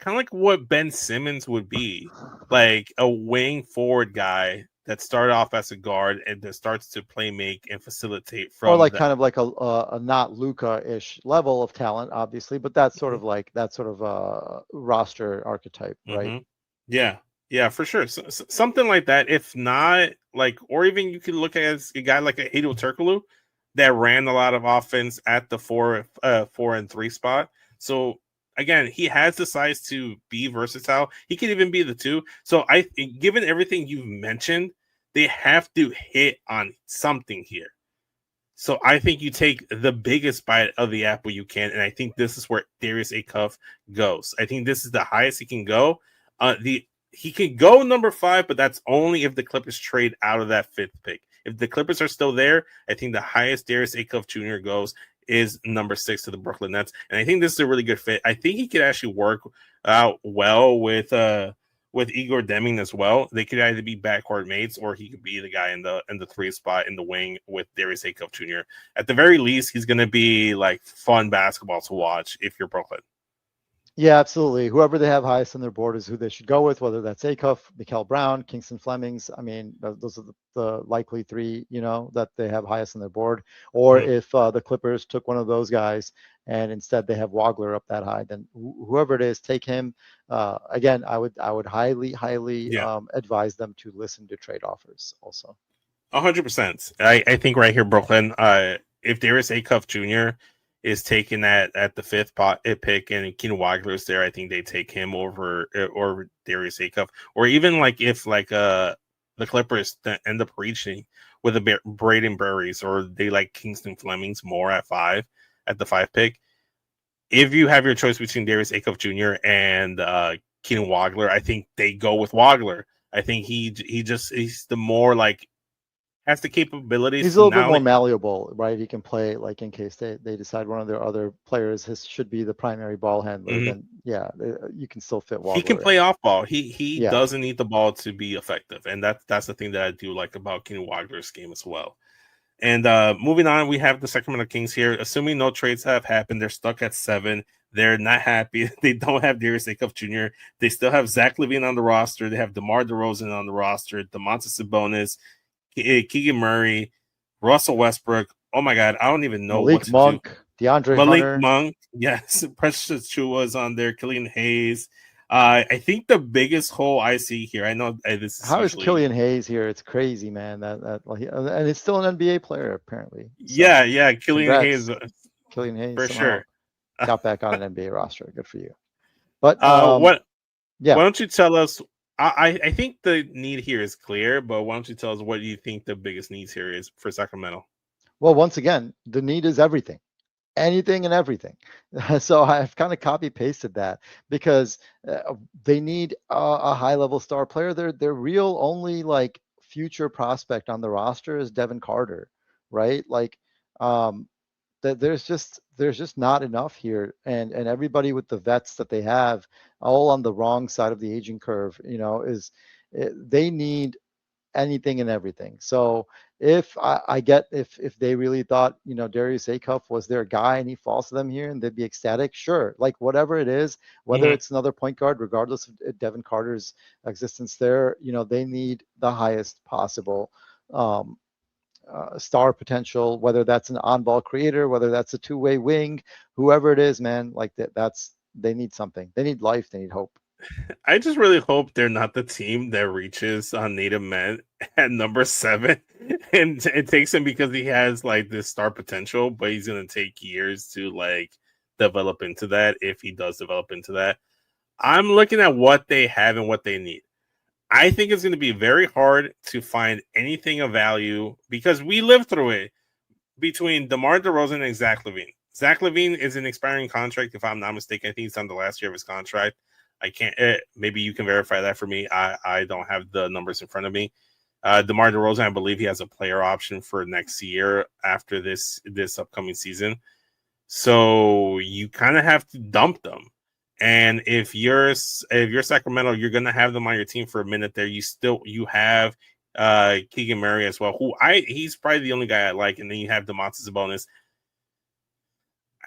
of like what Ben Simmons would be, like a wing forward guy that started off as a guard and that starts to play make and facilitate from, or like kind of like a not Luka-ish level of talent, obviously, but that's sort of like that sort of roster archetype, right? Mm-hmm. Yeah, for sure. So, something like that. If not, like, or even you can look at a guy like a Hedo Turkoglu that ran a lot of offense at the 4 and 3 spot. So again, he has the size to be versatile. He can even be the 2. So given everything you've mentioned, they have to hit on something here. So I think you take the biggest bite of the apple you can, and I think this is where Darius Acuff goes. I think this is the highest he can go. He can go number 5, but that's only if the Clippers trade out of that 5th pick. If the Clippers are still there, I think the highest Darius Acuff Jr. goes is number 6 to the Brooklyn Nets, and I think this is a really good fit. I think he could actually work out well with with Igor Deming as well. They could either be backcourt mates or he could be the guy in the 3 spot in the wing with Darius Akov Jr. At the very least, he's going to be like fun basketball to watch if you're Brooklyn. Yeah, absolutely. Whoever they have highest on their board is who they should go with, whether that's Akov, Mikael Brown, Kingston Flemings. I mean, those are the likely 3, that they have highest on their board. Or if the Clippers took one of those guys and instead they have Wagler up that high, then whoever it is, take him. Again, I would highly advise them to listen to trade offers also. 100%. I think right here, Brooklyn, if Darius Akov Jr. is taken at the 5th pick and Keenan Wagler is there, I think they take him over Darius Akov. Or even like if the Clippers end up reaching with a Braden Berries, or they like Kingston Flemings more at the 5 pick. If you have your choice between Darius Akov Jr. and Keenan Wagler, I think they go with Wagler. I think he's the more like has the capabilities. He's a little bit more malleable, right? He can play like in case they decide one of their other players should be the primary ball handler. Then you can still fit Wagler. He can play off ball. He doesn't need the ball to be effective, and that's the thing that I do like about Keenan Wagler's game as well. And moving on, we have the Sacramento Kings here. Assuming no trades have happened, they're stuck at 7. They're not happy. They don't have Darius Akov Jr. They still have Zach LaVine on the roster. They have DeMar DeRozan on the roster, Domantas Sabonis, Keegan Murray, Russell Westbrook. Oh my God, I don't even know Malik what to Monk, do. DeAndre Malik Hunter. Monk, yes. Precious Chua is on there. Killian Hayes. I think the biggest hole I see here. I know this is how is Killian Hayes here? It's crazy, man. And it's still an NBA player apparently. So, yeah. Killian Hayes for sure got back on an NBA roster. Good for you. But why don't you tell us? I think the need here is clear, but why don't you tell us what you think the biggest needs here is for Sacramento? Well, once again, the need is everything. Anything and everything. So I've kind of copy pasted that because they need a high level star player. Their real only like future prospect on the roster is Devin Carter, right? Like there's just not enough here, and everybody with the vets that they have all on the wrong side of the aging curve, they need anything and everything. So if if they really thought, Darius Akov was their guy and he falls to them here and they'd be ecstatic, sure. Like whatever it is, whether it's another point guard, regardless of Devin Carter's existence there, they need the highest possible star potential, whether that's an on-ball creator, whether that's a two-way wing, whoever it is, man, like they need something. They need life. They need hope. I just really hope they're not the team that reaches on Native Men at number 7 and it takes him because he has like this star potential, but he's going to take years to like develop into that. If he does develop into that, I'm looking at what they have and what they need. I think it's going to be very hard to find anything of value because we lived through it between DeMar DeRozan and Zach LaVine. Zach LaVine is an expiring contract. If I'm not mistaken, I think he's on the last year of his contract. I can't. Maybe you can verify that for me. I don't have the numbers in front of me. DeMar DeRozan, I believe he has a player option for next year after this upcoming season. So you kind of have to dump them. And if you're Sacramento, you're gonna have them on your team for a minute there. You have Keegan Murray as well, he's probably the only guy I like, and then you have Domantas Sabonis.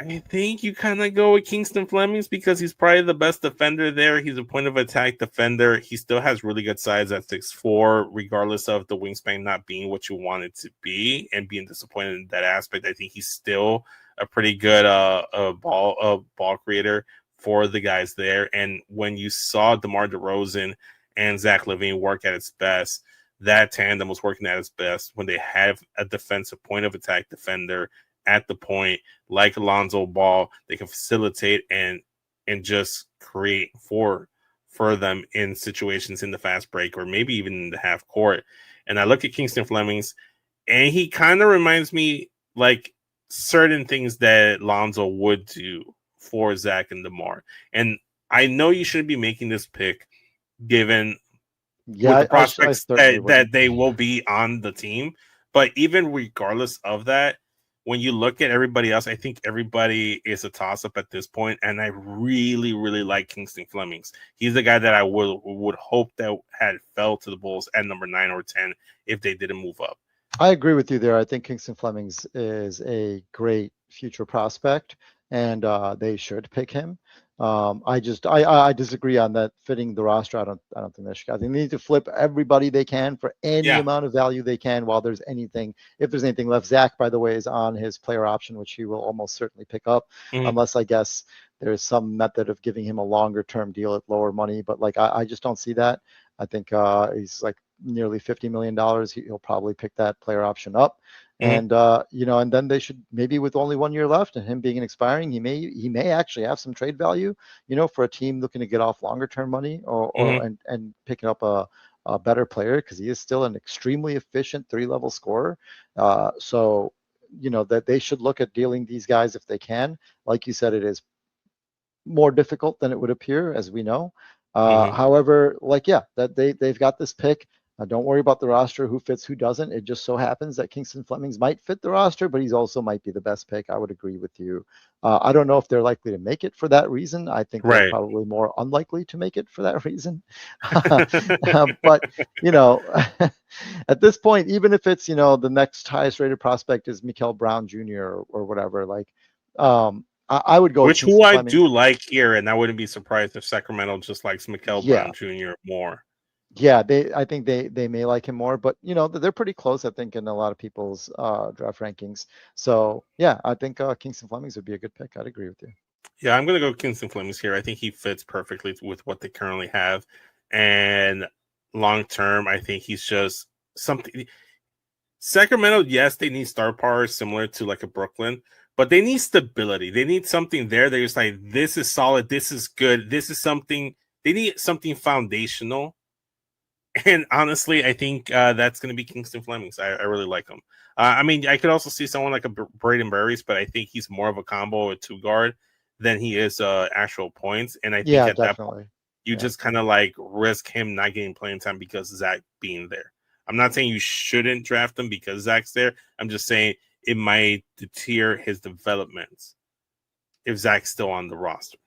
I think you kind of go with Kingston Flemings because he's probably the best defender there. He's a point of attack defender. He still has really good size at 6'4", regardless of the wingspan not being what you want it to be and being disappointed in that aspect. I think he's still a pretty good ball creator for the guys there. And when you saw DeMar DeRozan and Zach LaVine work at its best, that tandem was working at its best when they have a defensive point of attack defender at the point, like Alonzo Ball. They can facilitate and just create for them in situations in the fast break or maybe even in the half court. And I look at Kingston Flemings, and he kind of reminds me like certain things that Lonzo would do for Zach and DeMar. And I know you shouldn't be making this pick given with the prospects that they will be on the team. But even regardless of that, when you look at everybody else, I think everybody is a toss-up at this point, and I really, really like Kingston Flemings. He's the guy that I would hope that had fell to the Bulls at number 9 or 10 if they didn't move up. I agree with you there. I think Kingston Flemings is a great future prospect, and they should pick him. I disagree on that fitting the roster. I don't think they should. I think they need to flip everybody they can for any amount of value they can while there's anything. If there's anything left, Zach, by the way, is on his player option, which he will almost certainly pick up, unless I guess there's some method of giving him a longer term deal at lower money. But like I just don't see that. I think he's like nearly $50 million. He'll probably pick that player option up. And and then they should, maybe with only 1 year left and him being an expiring, he may actually have some trade value, for a team looking to get off longer term money and picking up a better player, because he is still an extremely efficient 3-level scorer. So that they should look at dealing these guys if they can. Like you said, it is more difficult than it would appear, as we know. However, that they've got this pick. Don't worry about the roster, who fits, who doesn't. It just so happens that Kingston Flemings might fit the roster, but he's also might be the best pick. I would agree with you. I don't know if they're likely to make it for that reason. I think they're probably more unlikely to make it for that reason. But, at this point, even if it's, the next highest rated prospect is Mikael Brown Jr. or whatever, I would go. Which who I do like here, and I wouldn't be surprised if Sacramento just likes Mikael Brown Jr. more. Yeah, I think they may like him more, but they're pretty close, I think, in a lot of people's draft rankings. So yeah, I think Kingston Flemings would be a good pick. I'd agree with you. Yeah, I'm gonna go Kingston Flemings here. I think he fits perfectly with what they currently have, and long term, I think he's just something. Sacramento, yes, they need star power similar to like a Brooklyn, but they need stability. They need something there. They're just like, this is solid, this is good, this is something. They need something foundational. And honestly, I think that's going to be Kingston Flemings. I really like him. I mean, I could also see someone like a Braden Burries, but I think he's more of a combo with 2-guard than he is actual points. And I think at that point, you just kind of like risk him not getting playing time because Zach being there. I'm not saying you shouldn't draft him because Zach's there. I'm just saying it might deter his development if Zach's still on the roster.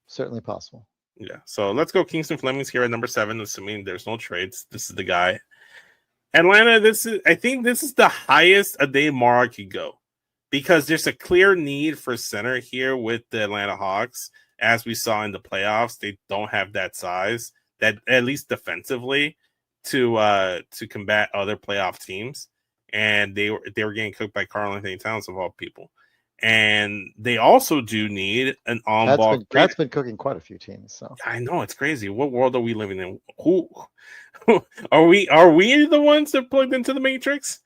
Certainly possible. Yeah, so let's go Kingston Flemings here at number 7, assuming there's no trades. This is the guy. Atlanta, I think this is the highest Ade Mara could go, because there's a clear need for center here with the Atlanta Hawks. As we saw in the playoffs, they don't have that size, that at least defensively, to combat other playoff teams. And they were getting cooked by Karl-Anthony Towns of all people. And they also do need an on-ball. That's been cooking quite a few teams. So I know, it's crazy. What world are we living in? Who are we? Are we the ones that plugged into the Matrix?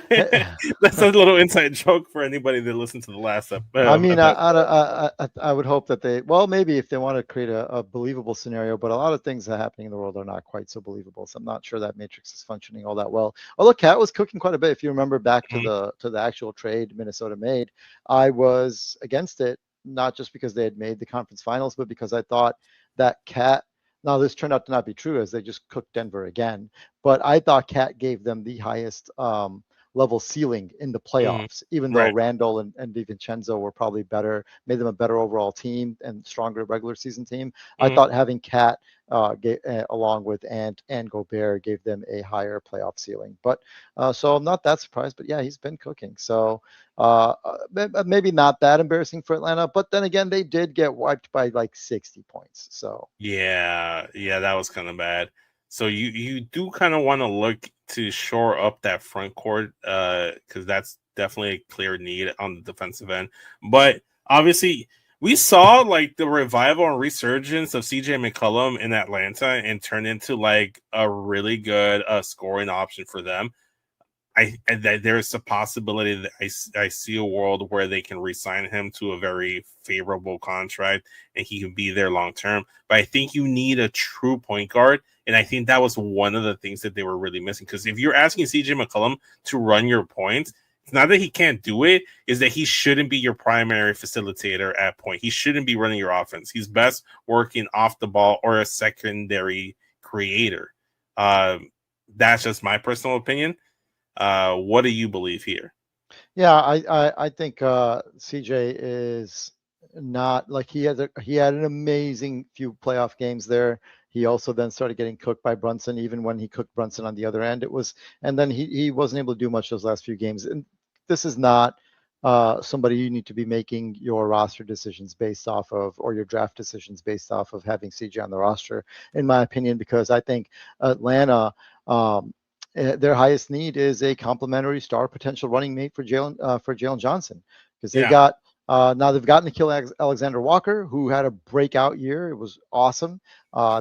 That's a little inside joke for anybody that listened to the last episode. I mean, I would hope that maybe if they want to create a believable scenario, but a lot of things that are happening in the world are not quite so believable. So I'm not sure that Matrix is functioning all that well. Although Cat was cooking quite a bit. If you remember back to the actual trade Minnesota made, I was against it, not just because they had made the conference finals, but because I thought that Cat. Now, this turned out to not be true, as they just cooked Denver again. But I thought Cat gave them the highest level ceiling in the playoffs, even though Randall and DiVincenzo were probably better, made them a better overall team and stronger regular season team. I thought having Cat along with Ant and Gobert gave them a higher playoff ceiling. But so I'm not that surprised. But yeah, he's been cooking. So maybe not that embarrassing for Atlanta. But then again, they did get wiped by like 60 points. So yeah, that was kind of bad. So you do kind of want to look to shore up that front court because that's definitely a clear need on the defensive end. But obviously, we saw like the revival and resurgence of CJ McCollum in Atlanta and turn into like a really good scoring option for them. There's a possibility that I see a world where they can re-sign him to a very favorable contract and he can be there long term. But I think you need a true point guard, and I think that was one of the things that they were really missing. Because if you're asking CJ McCollum to run your points, it's not that he can't do it, is that he shouldn't be your primary facilitator at point. He shouldn't be running your offense. He's best working off the ball or a secondary creator. That's just my personal opinion. What do you believe here? Yeah, I think CJ is not like he had an amazing few playoff games there. He also then started getting cooked by Brunson, even when he cooked Brunson on the other end. And then he wasn't able to do much those last few games. And this is not somebody you need to be making your roster decisions based off of, or your draft decisions based off of having CJ on the roster, in my opinion, because I think Atlanta. Their highest need is a complementary star potential running mate for Jalen Johnson, because they've got now they've got Nikhil Alexander Walker, who had a breakout year. It was awesome.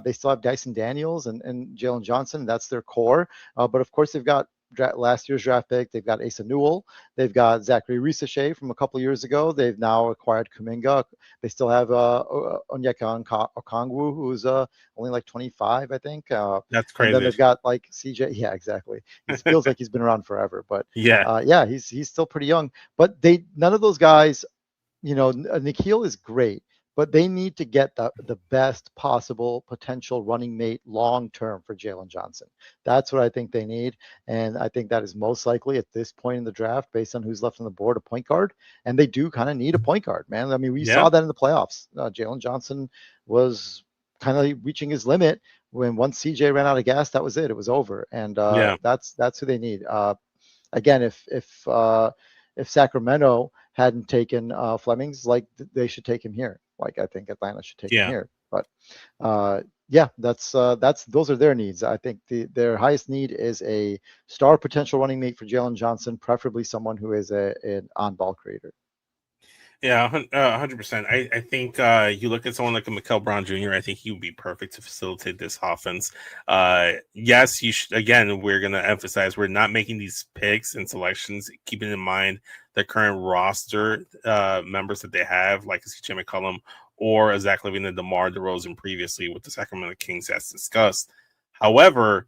They still have Dyson Daniels and Jalen Johnson. That's their core. But of course, they've got last year's draft pick. They've got Asa Newell. They've got Zachary Risachet from a couple years ago. They've now acquired Kuminga. They still have Onyeka Okongwu, who's only like 25, I think. That's And then crazy. they've got like CJ. Yeah, exactly. It feels like he's been around forever, but Yeah. yeah, he's still pretty young. But none of those guys, Nikhil is great, but they need to get the best possible potential running mate long term for Jalen Johnson. That's what I think they need, and I think that is most likely at this point in the draft, based on who's left on the board, a point guard. And they do kind of need a point guard, man. I mean, we saw that in the playoffs. Jalen Johnson was kind of reaching his limit when once CJ ran out of gas. That was it. It was over, and that's who they need. Again, if Sacramento hadn't taken Flemings, like they should take him here. Like I think Atlanta should take him here. But yeah, that's those are their needs. I think their highest need is a star potential running mate for Jalen Johnson, preferably someone who is an on-ball creator. Yeah, 100%. I think you look at someone like a Mikael Brown Jr., I think he would be perfect to facilitate this offense. Yes, you should. Again, we're going to emphasize we're not making these picks and selections, keeping in mind the current roster members that they have, like CJ McCollum or Zach LaVine and DeMar DeRozan previously with the Sacramento Kings as discussed. However,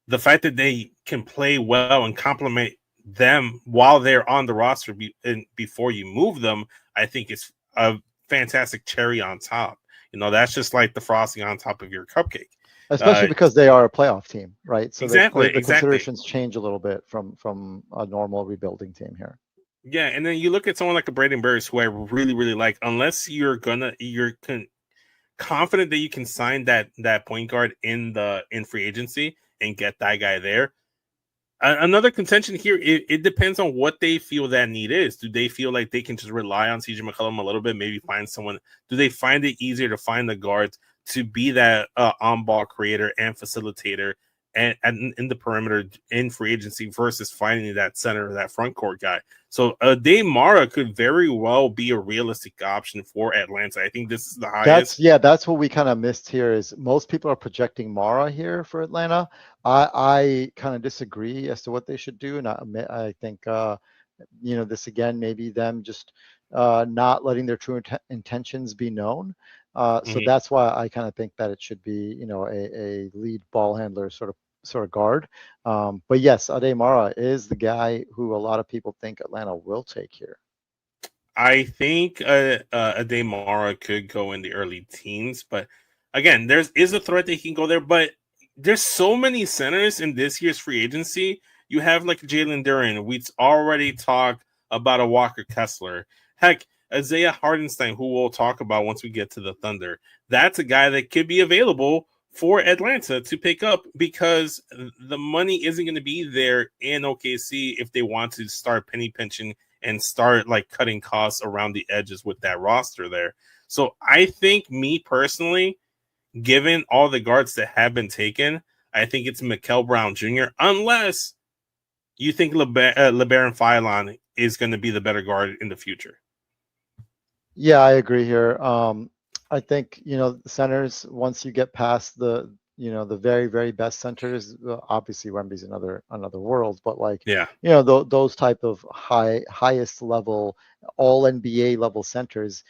the fact that they can play well and complement them while they're on the roster before you move them, I think it's a fantastic cherry on top. That's just like the frosting on top of your cupcake. Especially because they are a playoff team, right? So exactly, the considerations change a little bit from a normal rebuilding team here. Yeah, and then you look at someone like a Braden Burris, who I really, really like. Unless you're confident that you can sign that point guard in free agency and get that guy there. Another contention here, it depends on what they feel that need is. Do they feel like they can just rely on CJ McCollum a little bit, maybe find someone? Do they find it easier to find the guards to be that on-ball creator and facilitator and in the perimeter in free agency versus finding that center or that front court guy? So Dave Mara could very well be a realistic option for Atlanta. I think this is the highest. That's what we kind of missed here. Is most people are projecting Mara here for Atlanta. I kind of disagree as to what they should do, and I think this again maybe them just not letting their true intentions be known. So that's why I kind of think that it should be a lead ball handler sort of guard. But yes, Ade Mara is the guy who a lot of people think Atlanta will take here. I think Ade Mara could go in the early teens, but again, there is a threat that he can go there. But there's so many centers in this year's free agency. You have like Jalen Duren. We already talked about a Walker Kessler. Heck, Isaiah Hardenstein, who we'll talk about once we get to the Thunder. That's a guy that could be available for Atlanta to pick up because the money isn't going to be there in OKC if they want to start penny pinching and start like cutting costs around the edges with that roster there. So I think, me personally, given all the guards that have been taken, I think it's Mikael Brown Jr. Unless you think LeBaron Philon is going to be the better guard in the future. Yeah, I agree here. I think centers, once you get past the very, very best centers, obviously Wemby's another world, but those type of highest level, all NBA level centers,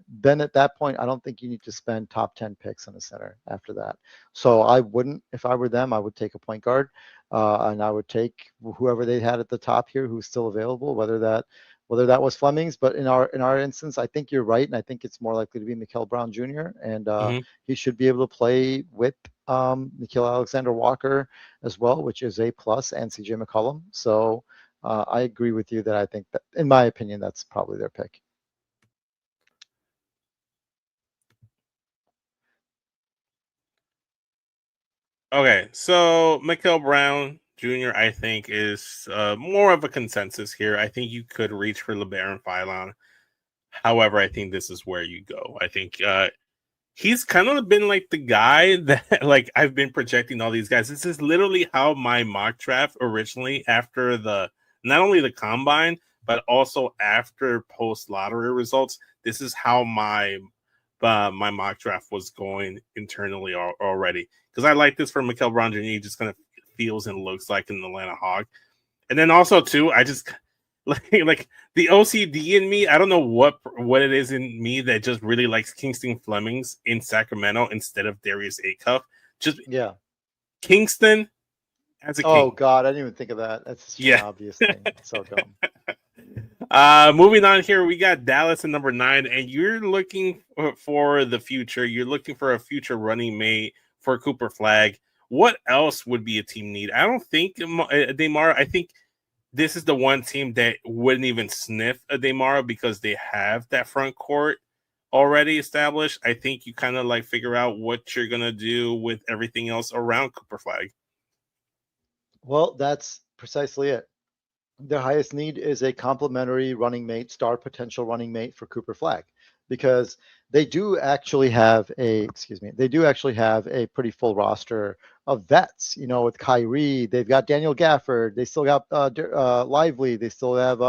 then at that point I don't think you need to spend top 10 picks on a center after that. So I wouldn't. If I were them, I would take a point guard, and I would take whoever they had at the top here who's still available, whether that was Fleming's. But in our instance, I think you're right, and I think it's more likely to be Mikael Brown Jr. and he should be able to play with Nikhil Alexander Walker as well, which is a plus, and CJ McCollum. So I agree with you that I think that, in my opinion, that's probably their pick. Okay, so Mikael Brown Jr., I think, is more of a consensus here. I think you could reach for LeBaron Philon. However, I think this is where you go. I think he's kind of been like the guy that like I've been projecting all these guys. This is literally how my mock draft originally, after the not only the combine, but also after post lottery results. This is how my mock draft was going internally already, because I like this for Mikael Brown Jr. He just kind of feels and looks like an Atlanta Hawk. And then also too, I just like the OCD in me. I don't know what it is in me that just really likes Kingston Flemings in Sacramento instead of Darius Acuff. Just Kingston as a Oh king. God, I didn't even think of that. That's such an obvious thing. It's so dumb. Moving on here, we got Dallas at number 9, and you're looking for the future. You're looking for a future running mate for Cooper Flagg. What else would be a team need? I don't think DeMar. I think this is the one team that wouldn't even sniff a DeMar because they have that front court already established. I think you kind of like figure out what you're gonna do with everything else around Cooper Flagg. Well, that's precisely it. Their highest need is a complementary running mate, star potential running mate for Cooper Flagg, because they do actually have a pretty full roster of vets. You know, with Kyrie, they've got Daniel Gafford, they still got Lively, they still have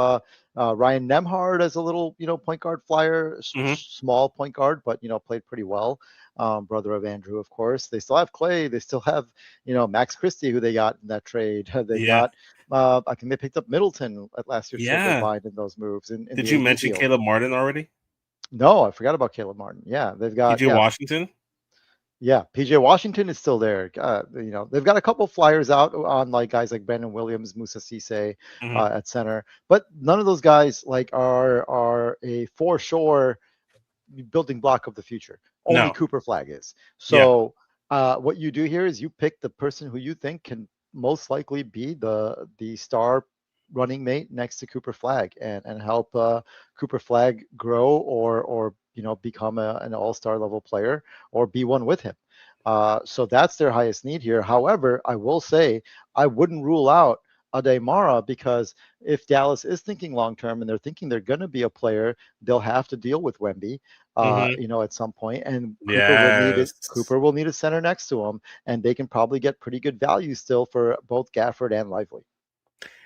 Ryan Nembhard as a little, point guard flyer, small point guard, but played pretty well. Brother of Andrew, of course. They still have Clay. They still have, Max Christie, who they got in that trade. They got, I think they picked up Middleton at last year's trade deadline in those moves. Did you mention Caleb Martin already? No, I forgot about Caleb Martin. Yeah, they've got PJ Washington. Yeah, PJ Washington is still there. They've got a couple flyers out on like guys like Brandon Williams, Musa Cisse at center, but none of those guys are a for sure building block of the future. Only Cooper Flagg is. So what you do here is you pick the person who you think can most likely be the star running mate next to Cooper Flagg and help Cooper Flagg grow or become an all-star level player or be one with him. So that's their highest need here. However, I will say I wouldn't rule out Ademara, because if Dallas is thinking long-term and they're thinking they're going to be a player, they'll have to deal with Wemby, at some point, and Cooper will need a center next to him, and they can probably get pretty good value still for both Gafford and Lively.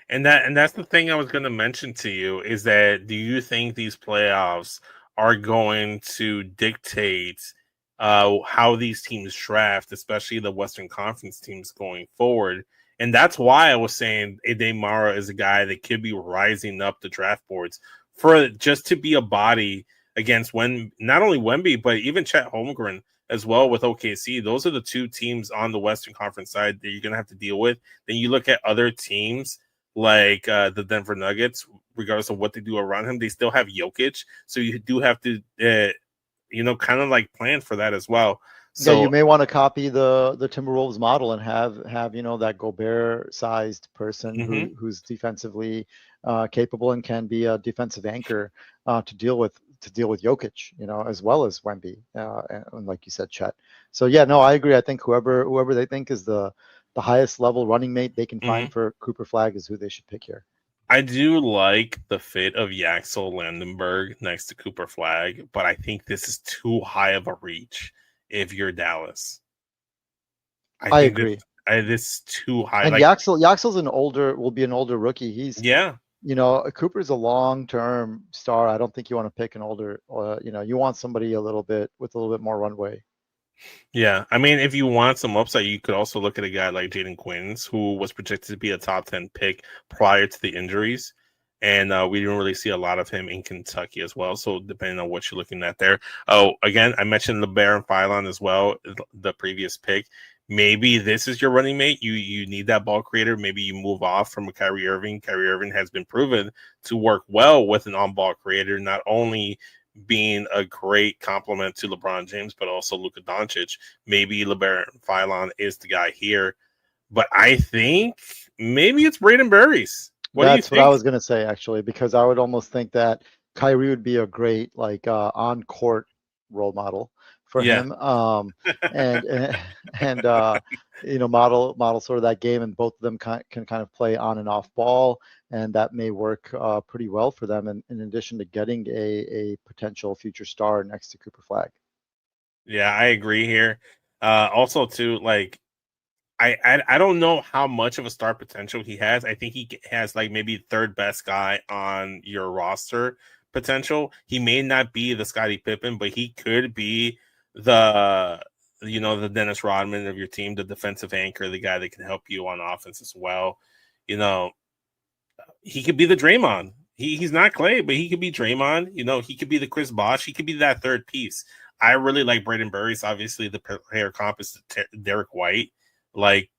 And that's the thing I was going to mention to you is that do you think these playoffs are going to dictate how these teams draft, especially the Western Conference teams going forward? And that's why I was saying Ademara is a guy that could be rising up the draft boards for just to be a body against not only Wemby, but even Chet Holmgren as well with OKC. Those are the two teams on the Western Conference side that you're going to have to deal with. Then you look at other teams like the Denver Nuggets, regardless of what they do around him, they still have Jokic. So you do have to, kind of like plan for that as well. So you may want to copy the Timberwolves model and have that Gobert-sized person who's defensively capable and can be a defensive anchor to deal with Jokic, as well as Wemby, and like you said, Chet. So I agree. I think whoever they think is the highest level running mate they can find for Cooper Flagg is who they should pick here. I do like the fit of Yaxel Landenberg next to Cooper Flagg, but I think this is too high of a reach if you're Dallas. I agree. This is too high. And Yaxel's will be an older rookie. He's Cooper's a long-term star. I don't think you want to pick an older. You want somebody with a little bit more runway. Yeah, I mean, if you want some upside, you could also look at a guy like Jaden Quinns, who was projected to be a top 10 pick prior to the injuries. And we didn't really see a lot of him in Kentucky as well. So depending on what you're looking at there. Oh, again, I mentioned LeBaron Philon as well, the previous pick. Maybe this is your running mate. You need that ball creator. Maybe you move off from a Kyrie Irving. Kyrie Irving has been proven to work well with an on-ball creator, not only being a great compliment to LeBron James, but also Luka Doncic. Maybe LeBaron Philon is the guy here. But I think maybe it's Braden Berries. What do you That's what I think? was gonna say actually, because I would almost think that Kyrie would be a great like on court role model for Yeah. him. And and model sort of that game, and both of them can kind of play on and off ball, and that may work pretty well for them. In addition to getting a potential future star next to Cooper Flag. Yeah, I agree here. Also, too, like I don't know how much of a star potential he has. I think he has like maybe third best guy on your roster potential. He may not be the Scottie Pippen, but he could be the the Dennis Rodman of your team, the defensive anchor, the guy that can help you on offense as well. You know, he could be the Draymond. He's not Clay, but he could be Draymond. He could be the Chris Bosh. He could be that third piece. I really like Braden Burris. Obviously, the player comp is Derek White. Like,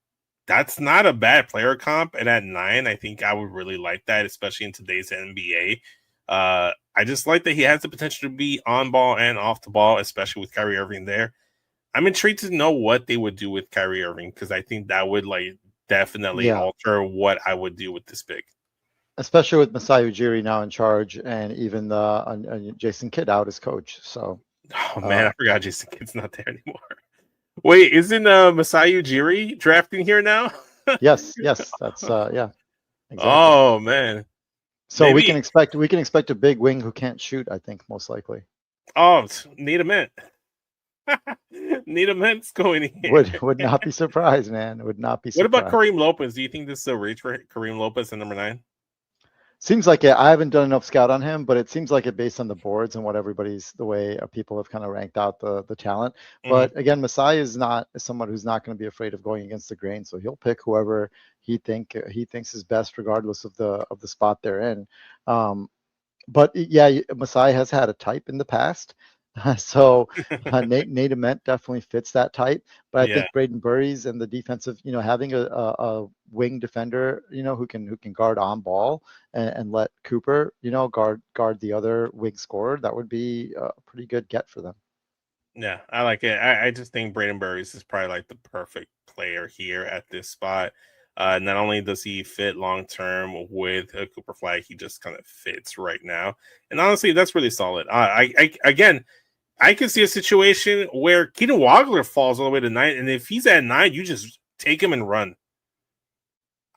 that's not a bad player comp. And at 9, I think I would really like that, especially in today's NBA. I just like that he has the potential to be on ball and off the ball, especially with Kyrie Irving there. I'm intrigued to know what they would do with Kyrie Irving, because I think that would like definitely Yeah. alter what I would do with this pick. Especially with Masai Ujiri now in charge, and even the Jason Kidd out as coach. So, Oh man, I forgot Jason Kidd's not there anymore. Wait, isn't Masai Ujiri drafting here now? yes, that's yeah, exactly. Oh man. So we maybe- can expect a big wing who can't shoot. I think most likely Oh, need a mint. Need a mint's going here. would not be surprised, man. Would not be What surprised. about Kareem Lopez? Do you think this is a reach for Kareem Lopez at number 9? Seems like it. I haven't done enough scout on him, but it seems like it based on the boards and what the way people have kind of ranked out the talent. But again, Masai is someone who's not going to be afraid of going against the grain, so he'll pick whoever he thinks is best, regardless of the spot they're in. But yeah, Masai has had a type in the past. So Nate Ament definitely fits that type, but I think Braden Burries and the defensive, having a wing defender, who can guard on ball and let Cooper, guard the other wing scorer, that would be a pretty good get for them. Yeah, I like it. I just think Braden Burries is probably like the perfect player here at this spot. Not only does he fit long term with Cooper Flag, he just kind of fits right now. And honestly, that's really solid. I can see a situation where Keaton Wagler falls all the way to 9, and if he's at 9, you just take him and run.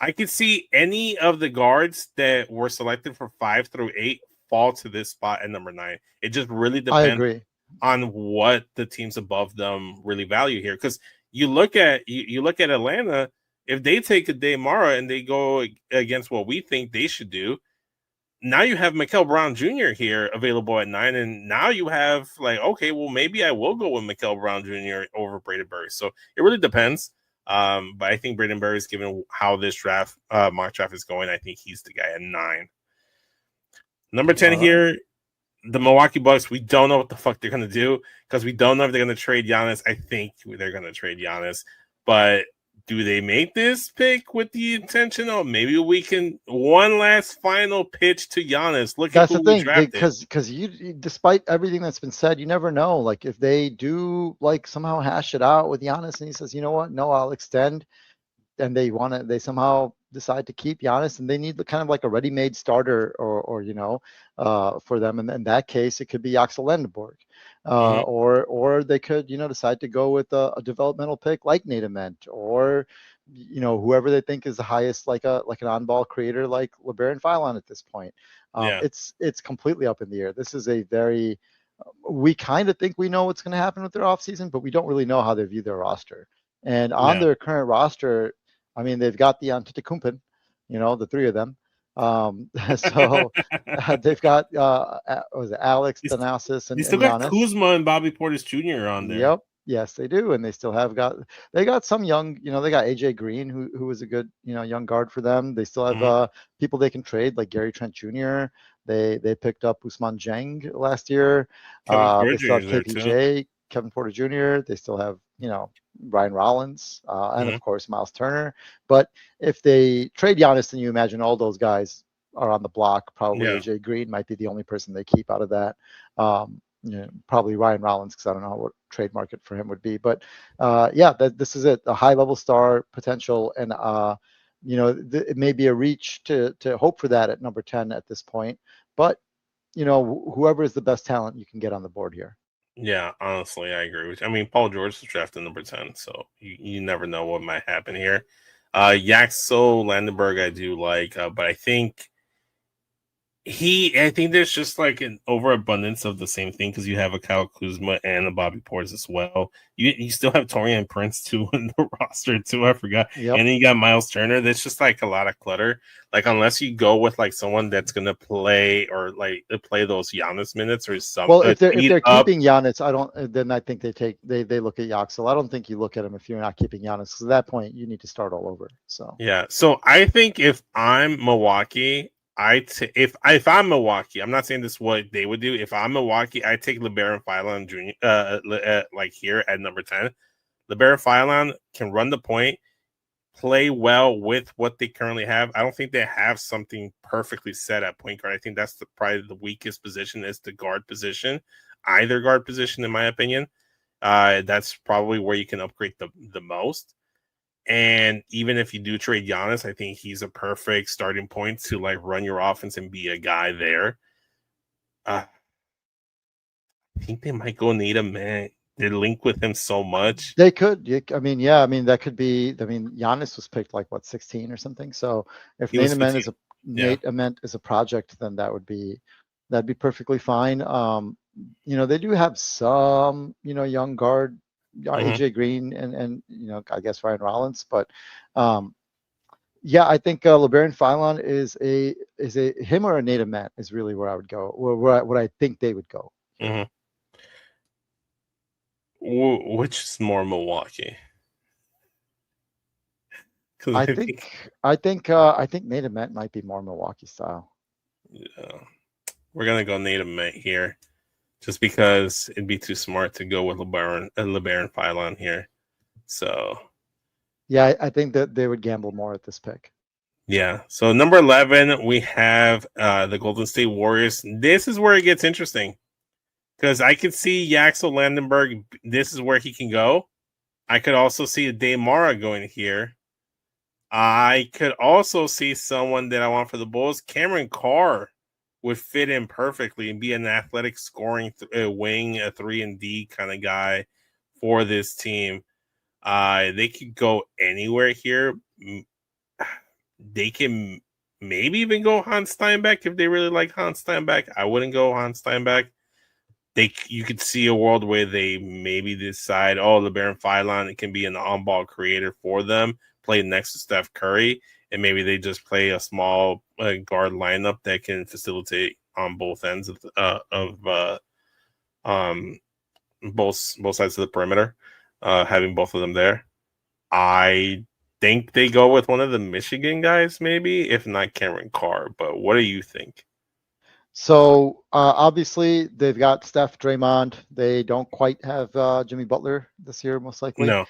I could see any of the guards that were selected for 5 through 8 fall to this spot at number 9. It just really depends on what the teams above them really value here. Because you look at Atlanta, if they take a Demara and they go against what we think they should do, now you have Mikal Brown Jr. here available at 9, and now you have like, okay, well, maybe I will go with Mikal Brown Jr. over Braden Burris. So it really depends. But I think Braden Burris, given how this mock draft is going, I think he's the guy at 9. Number 10 here, the Milwaukee Bucks. We don't know what the fuck they're gonna do, because we don't know if they're gonna trade Giannis. I think they're gonna trade Giannis, but do they make this pick with the intention of maybe we can one last final pitch to Giannis? Look at who we drafted. Because you, despite everything that's been said, you never know. Like if they do like somehow hash it out with Giannis, and he says, you know what, no, I'll extend, and they somehow decide to keep Giannis, and they need kind of like a ready-made starter, or for them. And in that case, it could be Axel Lendeborg. Or they could, decide to go with a developmental pick like Nate Ament, or whoever they think is the highest, like an on-ball creator like LeBaron Philon at this point. It's completely up in the air. This is a very we kind of think we know what's going to happen with their offseason, but we don't really know how they view their roster. And on their current roster, I mean, they've got the Antetokounmpo, the 3 of them. So they've got was it Alex Thanasis and they still got Kuzma and Bobby Portis Jr. on there. Yep, yes they do, and they still have got some young, they got AJ Green who was a good young guard for them. They still have people they can trade like Gary Trent Jr. They picked up Ousmane Dieng last year. They still have KPJ, Kevin Porter Jr. They still have Ryan Rollins, and of course Miles Turner. But if they trade Giannis, then you imagine all those guys are on the block. Probably AJ Green might be the only person they keep out of that. Probably Ryan Rollins, because I don't know what trade market for him would be. But this is it, a high level star potential, and it may be a reach to hope for that at number 10 at this point, but whoever is the best talent you can get on the board here. Yeah, honestly, I agree with you. I mean, Paul George was drafted number 10, so you never know what might happen here. Yaxel Landenberg I do like, but I think there's just like an overabundance of the same thing because you have a Kyle Kuzma and a Bobby Portis as well. You still have Torian Prince too in the roster too. I forgot. Yep. And then you got Miles Turner. That's just like a lot of clutter. Like unless you go with like someone that's gonna play or like play those Giannis minutes or something. Well, if they're keeping Giannis, then I think they look at Yaxel. I don't think you look at him if you're not keeping Giannis, because at that point you need to start all over. So yeah. So I think if I'm Milwaukee, if I'm Milwaukee, I'm not saying this is what they would do. If I'm Milwaukee, I take LeBaron Philon Jr. Like here at number 10. LeBaron Philon can run the point, play well with what they currently have. I don't think they have something perfectly set at point guard. I think that's probably the weakest position is the guard position, either guard position, in my opinion. That's probably where you can upgrade the most. And even if you do trade Giannis, I think he's a perfect starting point to like run your offense and be a guy there. I think they might go need him, man. They link with him so much. They could. That could be. Giannis was picked like 16 or something. So if Nate Ament is a project, then that'd be perfectly fine. They do have some young guard. AJ Green and I guess Ryan Rollins, but I think LeBaron Philon is him or a Nate Ament is really where I would go, or what I think they would go. Mm-hmm. Which is more Milwaukee? I think Nate Ament might be more Milwaukee style. Yeah, we're gonna go Nate Ament here. Just because it'd be too smart to go with LeBaron Philon here. So yeah, I think that they would gamble more at this pick. Yeah. So number 11, we have the Golden State Warriors. This is where it gets interesting. Because I could see Yaxel Landenberg, this is where he can go. I could also see a Daymara going here. I could also see someone that I want for the Bulls. Cameron Carr would fit in perfectly and be an athletic scoring wing, a 3-and-D kind of guy for this team. They could go anywhere here. They can maybe even go Hans Steinbeck if they really like Hans Steinbeck. I wouldn't go Hans Steinbeck. You could see a world where they maybe decide, LeBaron Philon can be an on-ball creator for them, play next to Steph Curry, and maybe they just play a small guard lineup that can facilitate on both ends of both sides of the perimeter, having both of them there. I think they go with one of the Michigan guys, maybe, if not Cameron Carr. But what do you think? So obviously they've got Steph, Draymond. They don't quite have Jimmy Butler this year, most likely. No.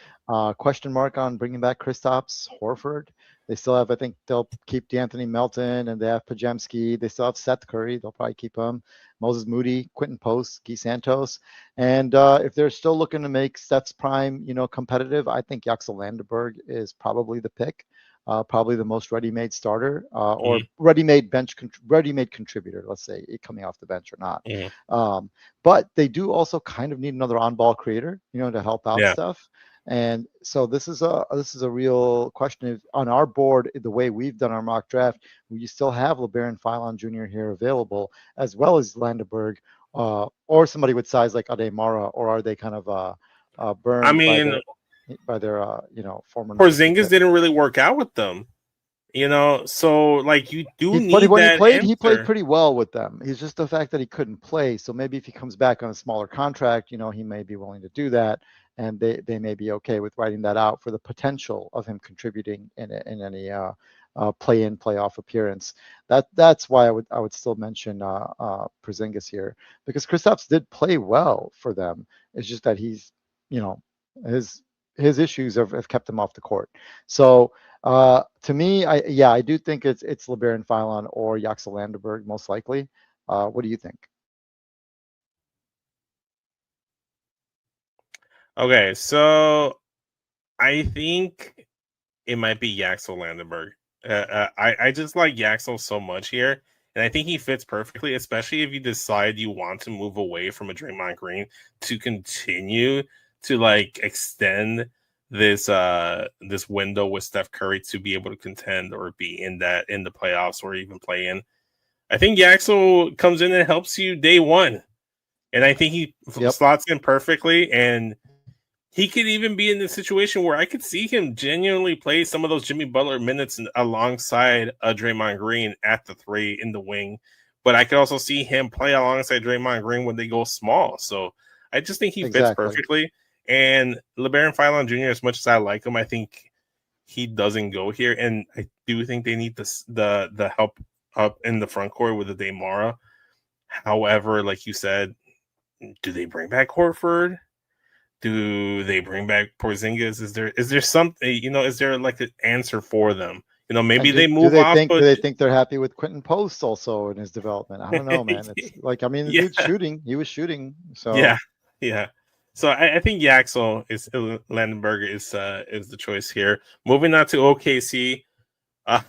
Question mark on bringing back Kristaps, Horford. They still have, I think they'll keep DeAnthony Melton, and they have Pajemski. They still have Seth Curry. They'll probably keep him. Moses Moody, Quentin Post, Guy Santos. And if they're still looking to make Steph's prime, competitive, I think Yaxel Landenberg is probably the pick. Probably the most ready-made starter or ready-made contributor, let's say, coming off the bench or not. But they do also kind of need another on-ball creator, to help out stuff. And so this is a real question. On our board, the way we've done our mock draft, we still have LeBaron Philon Jr. here available, as well as Landenberg, or somebody with size like Ademara, or are they kind of burned? I mean, by their former. Porzingis didn't really work out with them, so like you do need that. He played pretty well with them. It's just the fact that he couldn't play. So maybe if he comes back on a smaller contract, he may be willing to do that, and they may be okay with writing that out for the potential of him contributing in any play-in playoff appearance. That's why I would still mention Porzingis here, because Kristaps did play well for them. It's just that he's his issues have kept him off the court. So to me, I do think it's LeBaron Philon or Yaxel Landenberg most likely. What do you think? Okay, so I think it might be Yaxel Landenberg. I just like Yaxel so much here, and I think he fits perfectly, especially if you decide you want to move away from a Draymond Green to continue to like extend this this window with Steph Curry to be able to contend or be in the playoffs or even play in. I think Yaxel comes in and helps you day one, and I think he slots in perfectly, and he could even be in the situation where I could see him genuinely play some of those Jimmy Butler minutes alongside Draymond Green at the 3 in the wing. But I could also see him play alongside Draymond Green when they go small. So I just think he fits perfectly. And LeBaron Philon Jr., as much as I like him, I think he doesn't go here. And I do think they need the help up in the front court with the Demara. However, like you said, do they bring back Horford? Do they bring back Porzingis? Is there something, is there like an answer for them? Maybe they move off. Do they think they're happy with Quentin Post also in his development? I don't know, man. It's like, I mean, the dude's shooting. He was shooting. So yeah. So I think Yaxel is Landenberger is the choice here. Moving on to OKC. I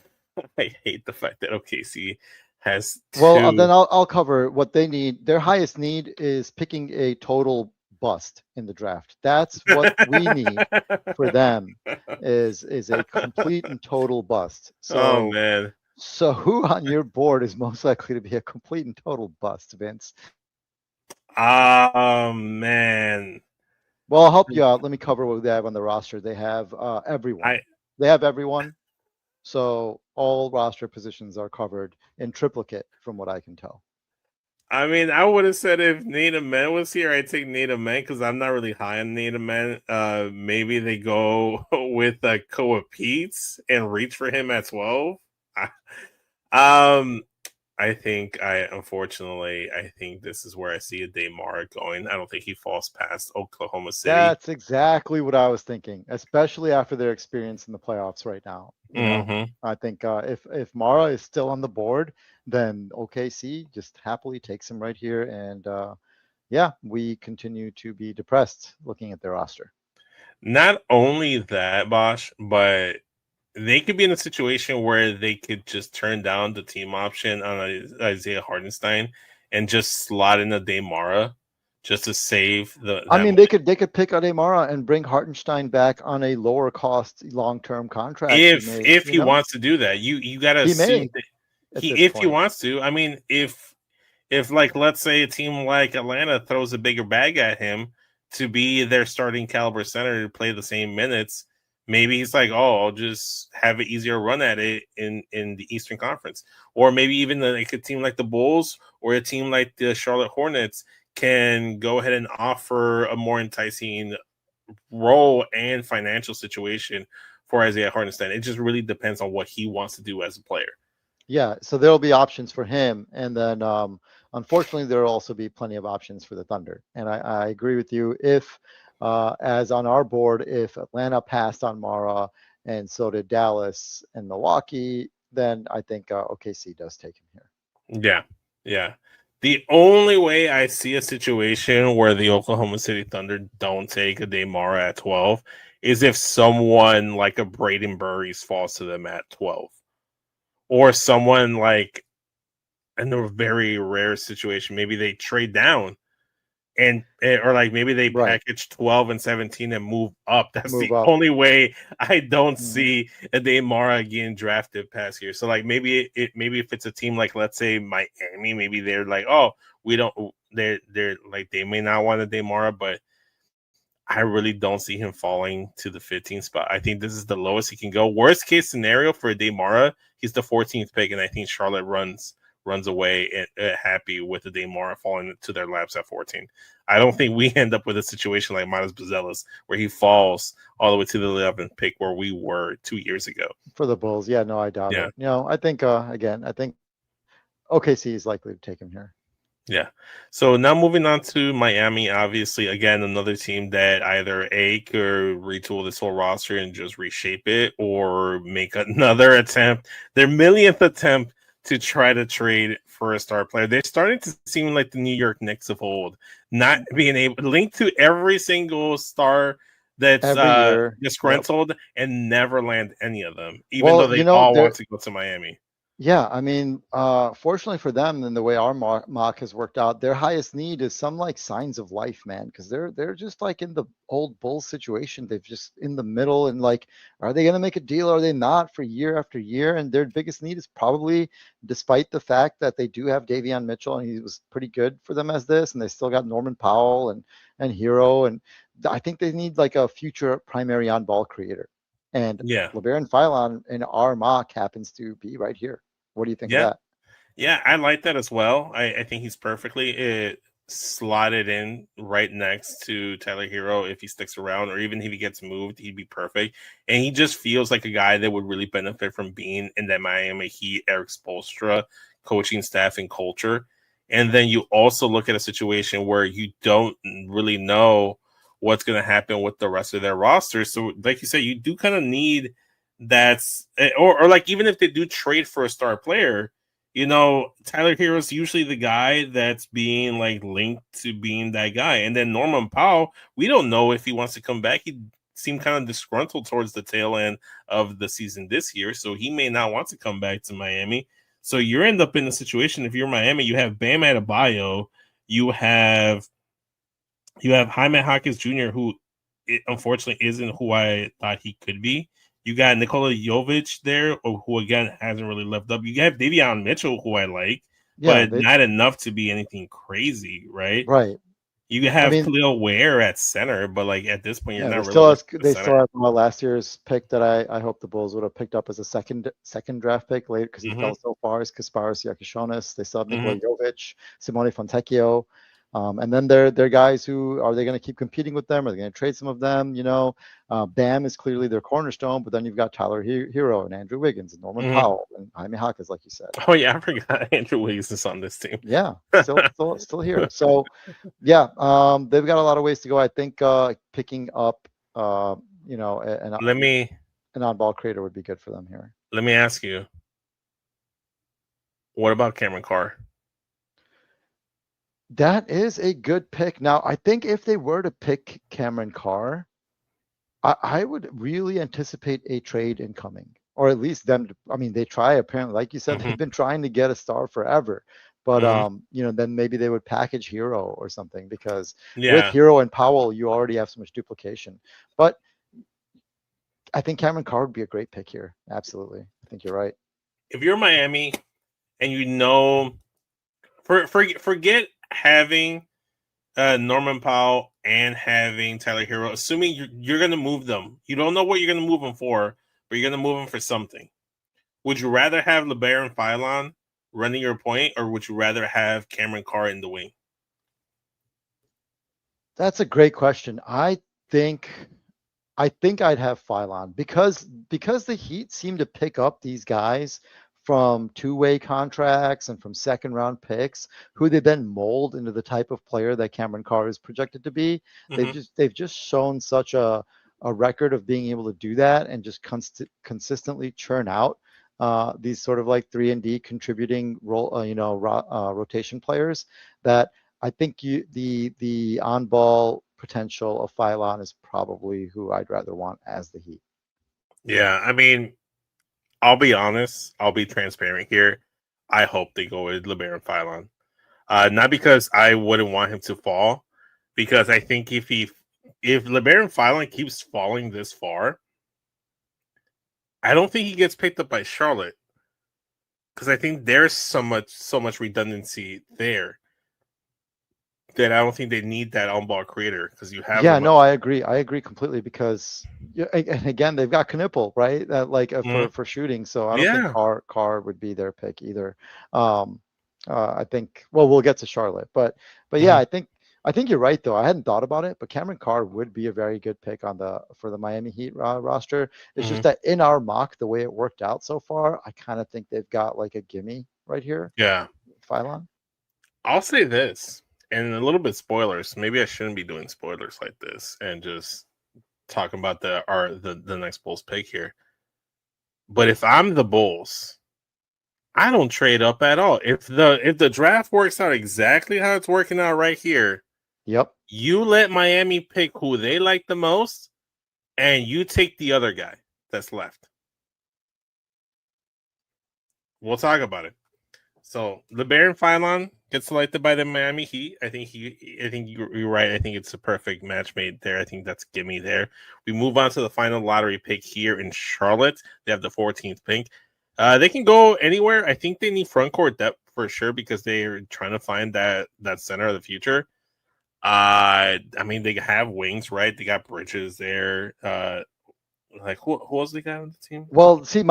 hate the fact that OKC has Well, then I'll cover what they need. Their highest need is picking a total bust in the draft. That's what we need for them is a complete and total bust. So, oh man. So who on your board is most likely to be a complete and total bust, Vince? Oh man. Well, I'll help you out. Let me cover what they have on the roster. They have everyone. They have everyone. So all roster positions are covered in triplicate from what I can tell. I mean, I would have said if Nate Amen was here, I'd take Nate Amen because I'm not really high on Nate Amen. Maybe they go with Koa Peets and reach for him at 12. Unfortunately, I think this is where I see a Demar going. I don't think he falls past Oklahoma City. That's exactly what I was thinking, especially after their experience in the playoffs right now. You know, I think if Mara is still on the board, then OKC just happily takes him right here. And we continue to be depressed looking at their roster. Not only that, Bosch, but they could be in a situation where they could just turn down the team option on Isaiah Hartenstein and just slot in a Demara just to save the. I mean, they could pick a Demara and bring Hartenstein back on a lower cost long term contract. If he wants to do that, you got to assume that he wants to. I mean, if like let's say a team like Atlanta throws a bigger bag at him to be their starting caliber center to play the same minutes. Maybe he's like, I'll just have an easier run at it in the Eastern Conference. Or maybe even like a team like the Bulls or a team like the Charlotte Hornets can go ahead and offer a more enticing role and financial situation for Isaiah Hartenstein. It just really depends on what he wants to do as a player. Yeah, so there'll be options for him. And then, unfortunately, there will also be plenty of options for the Thunder. And I agree with you. If as on our board, if Atlanta passed on Mara and so did Dallas and Milwaukee, then I think OKC does take him here. Yeah. The only way I see a situation where the Oklahoma City Thunder don't take a Demara at 12 is if someone like a Braden Burries falls to them at 12. Or someone like, in a very rare situation, maybe they trade down. Or like maybe they package 12 and 17 and move up. That's the only way I don't see a Demara getting drafted past here. So like maybe if it's a team like let's say Miami, maybe they're like, they're like they may not want a Demara, but I really don't see him falling to the 15th spot. I think this is the lowest he can go. Worst case scenario for a Demara, he's the 14th pick, and I think Charlotte runs away happy with the Demara falling to their laps at 14. I don't think we end up with a situation like Miles Buzelis where he falls all the way to the 11th pick where we were 2 years ago. For the Bulls, I doubt it. I think, I think OKC is likely to take him here. Yeah. So now moving on to Miami, obviously, again, another team that either could retool this whole roster and just reshape it or make another attempt, their millionth attempt to try to trade for a star player. They're starting to seem like the New York Knicks of old, not being able linked to every single star that's Every year. disgruntled and never land any of them, even Well, though they all want to go to Miami. Yeah, I mean, fortunately for them, and the way our mock has worked out, their highest need is some like signs of life, man, because they're just like in the old Bulls situation. They've just in the middle, and like, are they gonna make a deal? Or are they not for year after year? And their biggest need is probably, despite the fact that they do have Davion Mitchell, and he was pretty good for them as this, and they still got Norman Powell and Hero, and I think they need like a future primary on-ball creator. And Yeah. LeBaron Philon in our mock happens to be right here. What do you think of that? Yeah, I like that as well. I think he's perfectly slotted in right next to Tyler Hero if he sticks around, or even if he gets moved, he'd be perfect. And he just feels like a guy that would really benefit from being in that Miami Heat, Eric Spoelstra coaching staff and culture. And then you also look at a situation where you don't really know what's going to happen with the rest of their roster. So, like you said, you do kind of need or like even if they do trade for a star player, you know, Tyler Hero's usually the guy that's being like linked to being that guy. And then Norman Powell, we don't know if he wants to come back. He seemed kind of disgruntled towards the tail end of the season this year, so he may not want to come back to Miami. So you end up in a situation, if you're Miami, you have Bam Adebayo, you have Jaime Jaquez Jr., who unfortunately isn't who I thought he could be. You got Nikola Jovic there, who again hasn't really lived up. You have Davion Mitchell, who I like, but not enough to be anything crazy, right? Right. You have Khalil Ware at center, but like at this point, you're not they still have last year's pick that I hope the Bulls would have picked up as a second draft pick later because he fell so far. Is Kasparis Yakishonis. They still have Nikola Jovic, Simone Fontecchio. And then they're guys who, are they going to keep competing with them? Are they going to trade some of them? You know, Bam is clearly their cornerstone, but then you've got Tyler Hero and Andrew Wiggins and Norman Powell and Jaime Jaquez, like you said. Oh yeah, I forgot Andrew Wiggins is on this team. Yeah, still here. So yeah, they've got a lot of ways to go. I think picking up, you know, an on-ball creator would be good for them here. Let me ask you, what about Cameron Carr? That is a good pick. Now, I think if they were to pick Cameron Carr, I would really anticipate a trade incoming, or at least them. I mean, they try, apparently, like you said, they've been trying to get a star forever. But, you know, then maybe they would package Hero or something, because with Hero and Powell, you already have so much duplication. But I think Cameron Carr would be a great pick here. Absolutely. I think you're right. If you're Miami and you know, forget having Norman Powell and having Tyler Hero, assuming you're going to move them. You don't know what you're going to move them for, but you're going to move them for something. Would you rather have LeBaron Philon running your point, or would you rather have Cameron Carr in the wing? That's a great question. I think I'd have Philon because the Heat seem to pick up these guys from two-way contracts and from second-round picks, who they then mold into the type of player that Cameron Carr is projected to be. They've just shown such a record of being able to do that and just consistently churn out these sort of like 3-and-D contributing role, rotation players, that I think the on-ball potential of Philon is probably who I'd rather want as the Heat. Yeah, I mean, I'll be honest. I'll be transparent here. I hope they go with LeBaron Philon. Not because I wouldn't want him to fall, because I think if LeBaron Philon keeps falling this far, I don't think he gets picked up by Charlotte, because I think there's so much redundancy there that I don't think they need that on-ball creator, because you have. Yeah, no, I agree completely, because and again, they've got Knipple, right? For shooting, so I don't think Carr would be their pick either. I think, well, we'll get to Charlotte, but yeah, I think you're right though. I hadn't thought about it, but Cameron Carr would be a very good pick for the Miami Heat roster. It's just that in our mock, the way it worked out so far, I kind of think they've got like a gimme right here. Yeah, Philon. I'll say this. And a little bit spoilers. Maybe I shouldn't be doing spoilers like this and just talking about the next Bulls pick here. But if I'm the Bulls, I don't trade up at all. If the draft works out exactly how it's working out right here, yep, you let Miami pick who they like the most, and you take the other guy that's left. We'll talk about it. So LeBaron Philon gets selected by the Miami Heat. I think you're right. I think it's a perfect match made there. I think that's gimme there. We move on to the final lottery pick here in Charlotte. They have the 14th pick. They can go anywhere. I think they need front court depth for sure because they're trying to find that center of the future. I mean, they have wings, right? They got Bridges there. Like who else they got on the team? Well, see,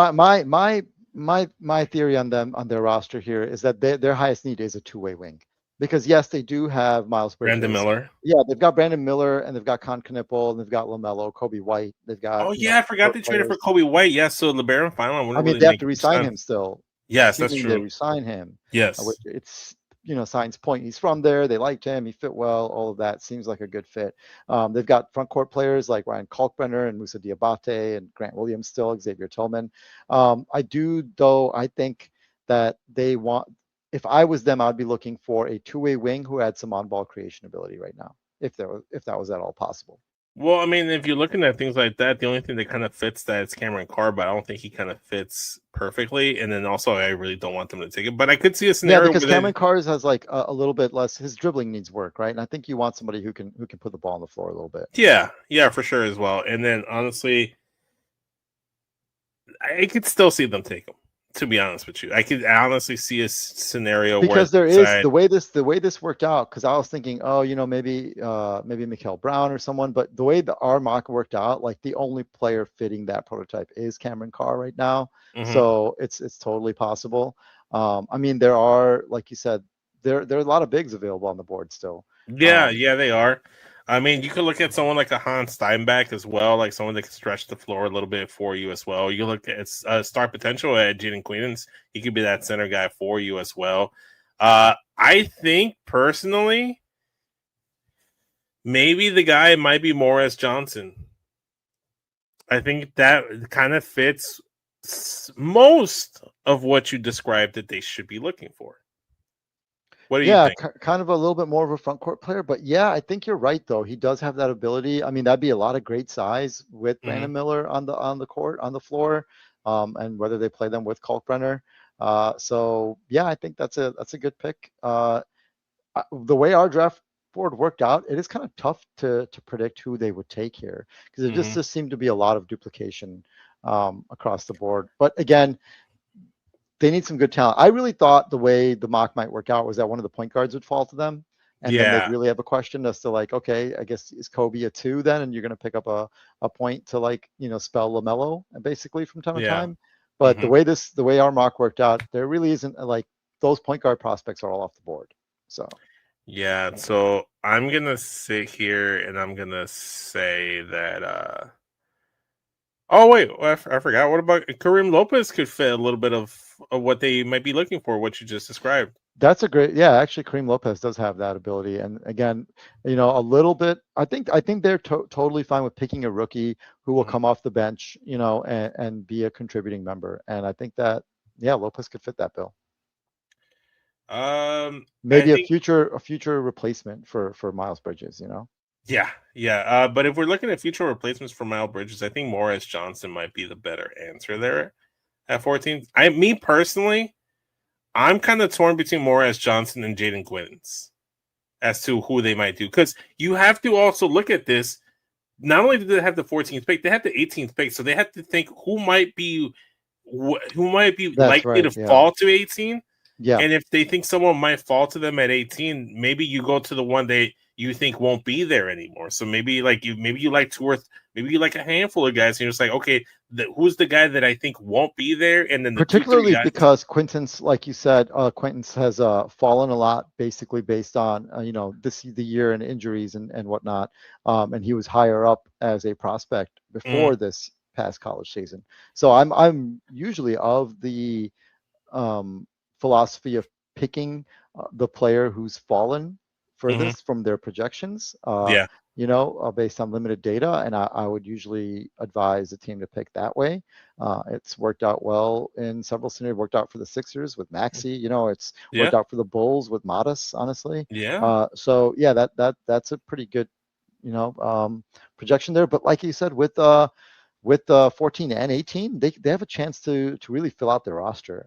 my theory on them on their roster here is that their highest need is a two-way wing, because yes, they do have Miles Bridges, Brandon Miller. Yeah, they've got Brandon Miller and they've got Con Knippel and they've got LaMelo, Kobe White. They've got. Oh yeah, I forgot they traded for Kobe White. Yes, so LeBaron Philon. I mean, they have to resign him still. Yes, that's true. They resign him. Yes, which it's Signs point. He's from there. They liked him. He fit well. All of that seems like a good fit. They've got front court players like Ryan Kalkbrenner and Moussa Diabate and Grant Williams still, Xavier Tillman. I think that they want, if I was them, I'd be looking for a two-way wing who had some on-ball creation ability right now, if that was at all possible. Well, I mean, if you're looking at things like that, the only thing that kind of fits that is Cameron Carr, but I don't think he kind of fits perfectly. And then also, I really don't want them to take it. But I could see a scenario because Cameron Carr has like a little bit less. His dribbling needs work, right? And I think you want somebody who can put the ball on the floor a little bit. Yeah, for sure as well. And then honestly, I could still see them take him. To be honest with you, I could honestly see a scenario because there is the way this worked out. Because I was thinking, maybe Mikael Brown or someone, but the way our mock worked out, like the only player fitting that prototype is Cameron Carr right now. Mm-hmm. So it's totally possible. I mean, there are, like you said, there are a lot of bigs available on the board still. Yeah, they are. I mean, you could look at someone like a Hans Steinbeck as well, like someone that can stretch the floor a little bit for you as well. You look at star potential at Jaden Queens. He could be that center guy for you as well. I think personally, maybe the guy might be Morris Johnson. I think that kind of fits most of what you described that they should be looking for. What do you think? Kind of a little bit more of a front court player, but yeah, I think you're right though. He does have that ability. I mean, that'd be a lot of great size with Brandon Miller on the court, on the floor, and whether they play them with Kalkbrenner. So yeah, I think that's a good pick. The way our draft board worked out, it is kind of tough to predict who they would take here because it just seemed to be a lot of duplication across the board. But again, they need some good talent. I really thought the way the mock might work out was that one of the point guards would fall to them. And then they'd really have a question as to like, okay, I guess is Kobe a 2 then? And you're going to pick up a point to like, spell LaMelo basically from time to time. But the way our mock worked out, there really isn't like those point guard prospects are all off the board. So. Yeah. So I'm going to sit here and I'm going to say that, oh wait, I forgot. What about Kareem Lopez? Could fit a little bit of what they might be looking for. What you just described. That's a great, actually, Kareem Lopez does have that ability, and again, a little bit. I think they're totally fine with picking a rookie who will come off the bench, and be a contributing member. And I think that Lopez could fit that bill. Maybe a future replacement for Miles Bridges. Yeah. But if we're looking at future replacements for Miles Bridges, I think Morris Johnson might be the better answer there at 14. Me personally, I'm kind of torn between Morris Johnson and Jaden Quinns as to who they might do. Because you have to also look at this. Not only do they have the 14th pick, they have the 18th pick. So they have to think who might be likely to fall to 18. Yeah. And if they think someone might fall to them at 18, maybe you go to the one you think won't be there anymore. So maybe you like maybe you like a handful of guys and you're just like, okay, who's the guy that I think won't be there? And then particularly because Quintance, like you said, Quintance has fallen a lot basically based on the year and injuries and whatnot. And he was higher up as a prospect before this past college season. So I'm usually of the philosophy of picking the player who's fallen furthest from their projections, based on limited data. And I would usually advise the team to pick that way. It's worked out well in several scenarios. Worked out for the Sixers with Maxey. It's worked out for the Bulls with Modest, honestly. Yeah. So that's a pretty good, projection there. But like you said, with 14 and 18, they have a chance to really fill out their roster.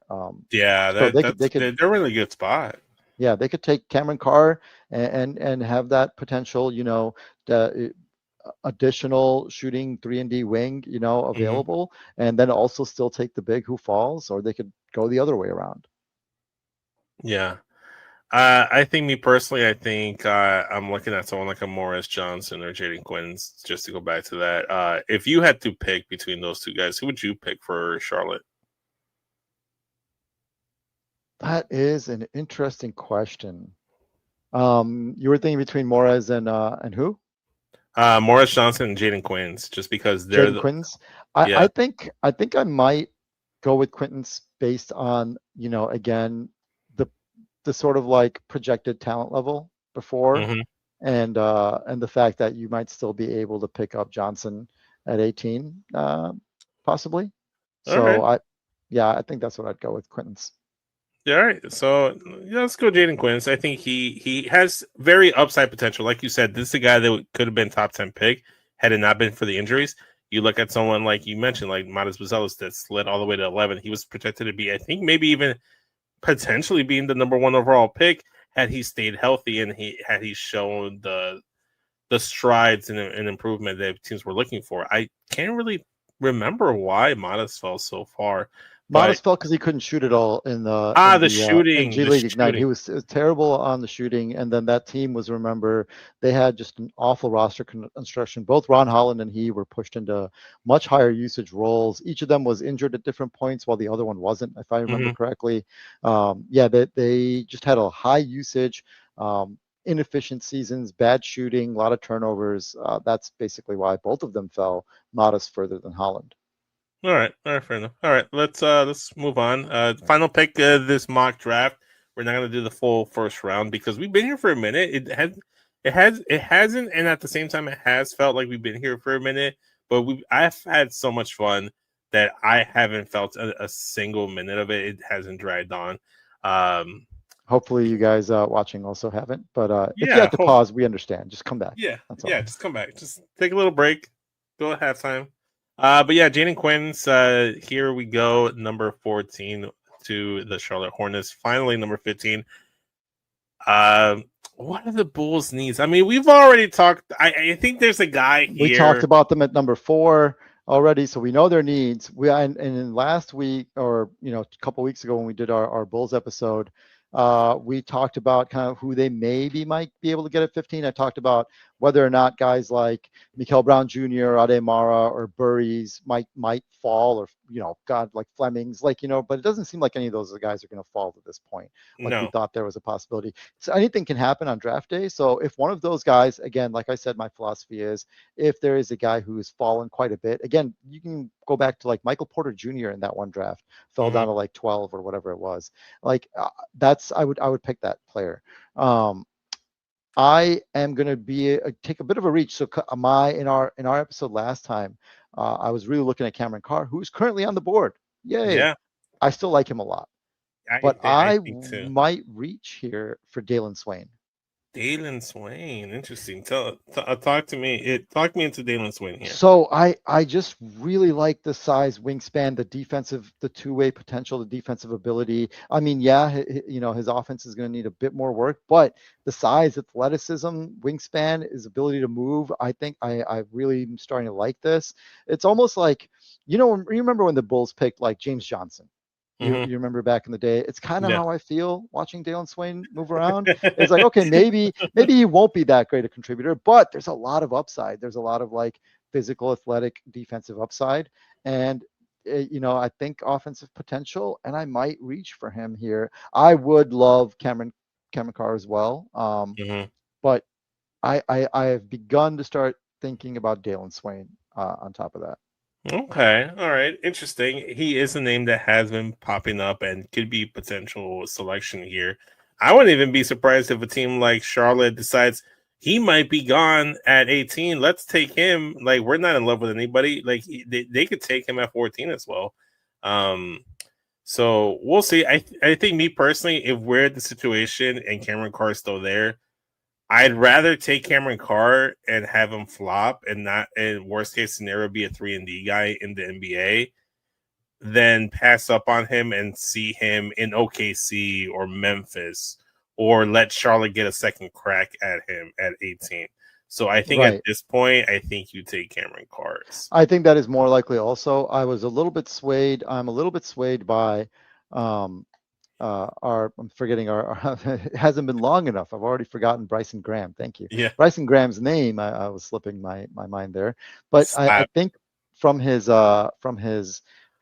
Yeah, So they could they're in a really good spot. yeah, they could take Cameron Carr and have that potential, the additional shooting 3-and-D wing, available, and then also still take the big who falls, or they could go the other way around. Yeah. I think me personally, I think I'm looking at someone like a Morris Johnson or Jaden Quins, just to go back to that. If you had to pick between those two guys, who would you pick for Charlotte? That is an interesting question. You were thinking between Morez and who? Morris Johnson and Jaden Quins, just because they're Jaden Quins. Yeah. I think I might go with Quintons based on, again, the sort of like projected talent level before, and the fact that you might still be able to pick up Johnson at 18, possibly. So right. I think that's what I'd go with, Quintons. Yeah, all right. So let's go Jaden Quins. I think he has very upside potential. Like you said, this is a guy that could have been top 10 pick had it not been for the injuries. You look at someone like you mentioned, like Matas Buzelis, that slid all the way to 11. He was projected to be, I think, maybe even potentially being the number 1 overall pick had he stayed healthy and had he shown the strides and improvement that teams were looking for. I can't really remember why Matas fell so far. Matas fell because he couldn't shoot at all in the shooting. in G League Ignite. He was terrible on the shooting, and then that team was, remember, they had just an awful roster construction. Both Ron Holland and he were pushed into much higher usage roles. Each of them was injured at different points while the other one wasn't, if I remember correctly. They just had a high usage, inefficient seasons, bad shooting, a lot of turnovers. That's basically why both of them fell. Matas further than Holland. All right, fair enough. All right, let's move on. Final pick of this mock draft. We're not going to do the full first round because we've been here for a minute. It hasn't, and at the same time, it has felt like we've been here for a minute. But I've had so much fun that I haven't felt a single minute of it. It hasn't dragged on. Hopefully, you guys watching also haven't. But if you have to pause, we understand. Just come back. Yeah, just come back. Just take a little break. Go at halftime. But yeah, Jaden Quins, here we go, number 14 to the Charlotte Hornets. Finally, number 15. What are the Bulls' needs? I mean, we've already talked. I think there's a guy here. We talked about them at number 4 already, so we know their needs. And in last week, or a couple weeks ago when we did our Bulls episode, we talked about kind of who they might be able to get at 15. I talked about whether or not guys like Mikael Brown Jr., Ademara, or Burries might fall, or like Flemings, but it doesn't seem like any of those guys are going to fall to this point. We thought there was a possibility. So anything can happen on draft day. So if one of those guys, again, like I said, my philosophy is if there is a guy who's fallen quite a bit, again, you can go back to like Michael Porter Jr. in that one draft, fell down to like 12 or whatever it was. Like I would pick that player. I am going to take a bit of a reach. So in our episode last time, I was really looking at Cameron Carr, who's currently on the board. Yay! Yeah. I still like him a lot, but I might reach here for Dalen Swain. Dalen Swain, interesting. Talk to me. Talk me into Dalen Swain here. So I just really like the size, wingspan, the two-way potential, the defensive ability. I mean, his offense is going to need a bit more work, but the size, athleticism, wingspan, his ability to move, I think I really am starting to like this. It's almost like, you remember when the Bulls picked like James Johnson? You remember back in the day? It's kind of how I feel watching Dalen Swain move around. It's like, okay, maybe he won't be that great a contributor, but there's a lot of upside. There's a lot of like physical, athletic, defensive upside, and I think offensive potential, and I might reach for him here. I would love Cameron Carr as well, but I have begun to start thinking about Dalen Swain on top of that. Okay. All right. Interesting. He is a name that has been popping up and could be potential selection here. I wouldn't even be surprised if a team like Charlotte decides he might be gone at 18. Let's take him. Like, we're not in love with anybody. Like, they could take him at 14 as well. So we'll see. I think me personally, if we're in the situation and Cameron Carr is still there, I'd rather take Cameron Carr and have him flop and not, in worst case scenario, be a 3-and-D guy in the NBA than pass up on him and see him in OKC or Memphis, or let Charlotte get a second crack at him at 18. So I think at this point, I think you take Cameron Carr. I think that is more likely also. I'm a little bit swayed by I'm forgetting it hasn't been long enough. I've already forgotten Bryson Graham. Thank you. Yeah. Bryson Graham's name, I was slipping my mind there. But I think from his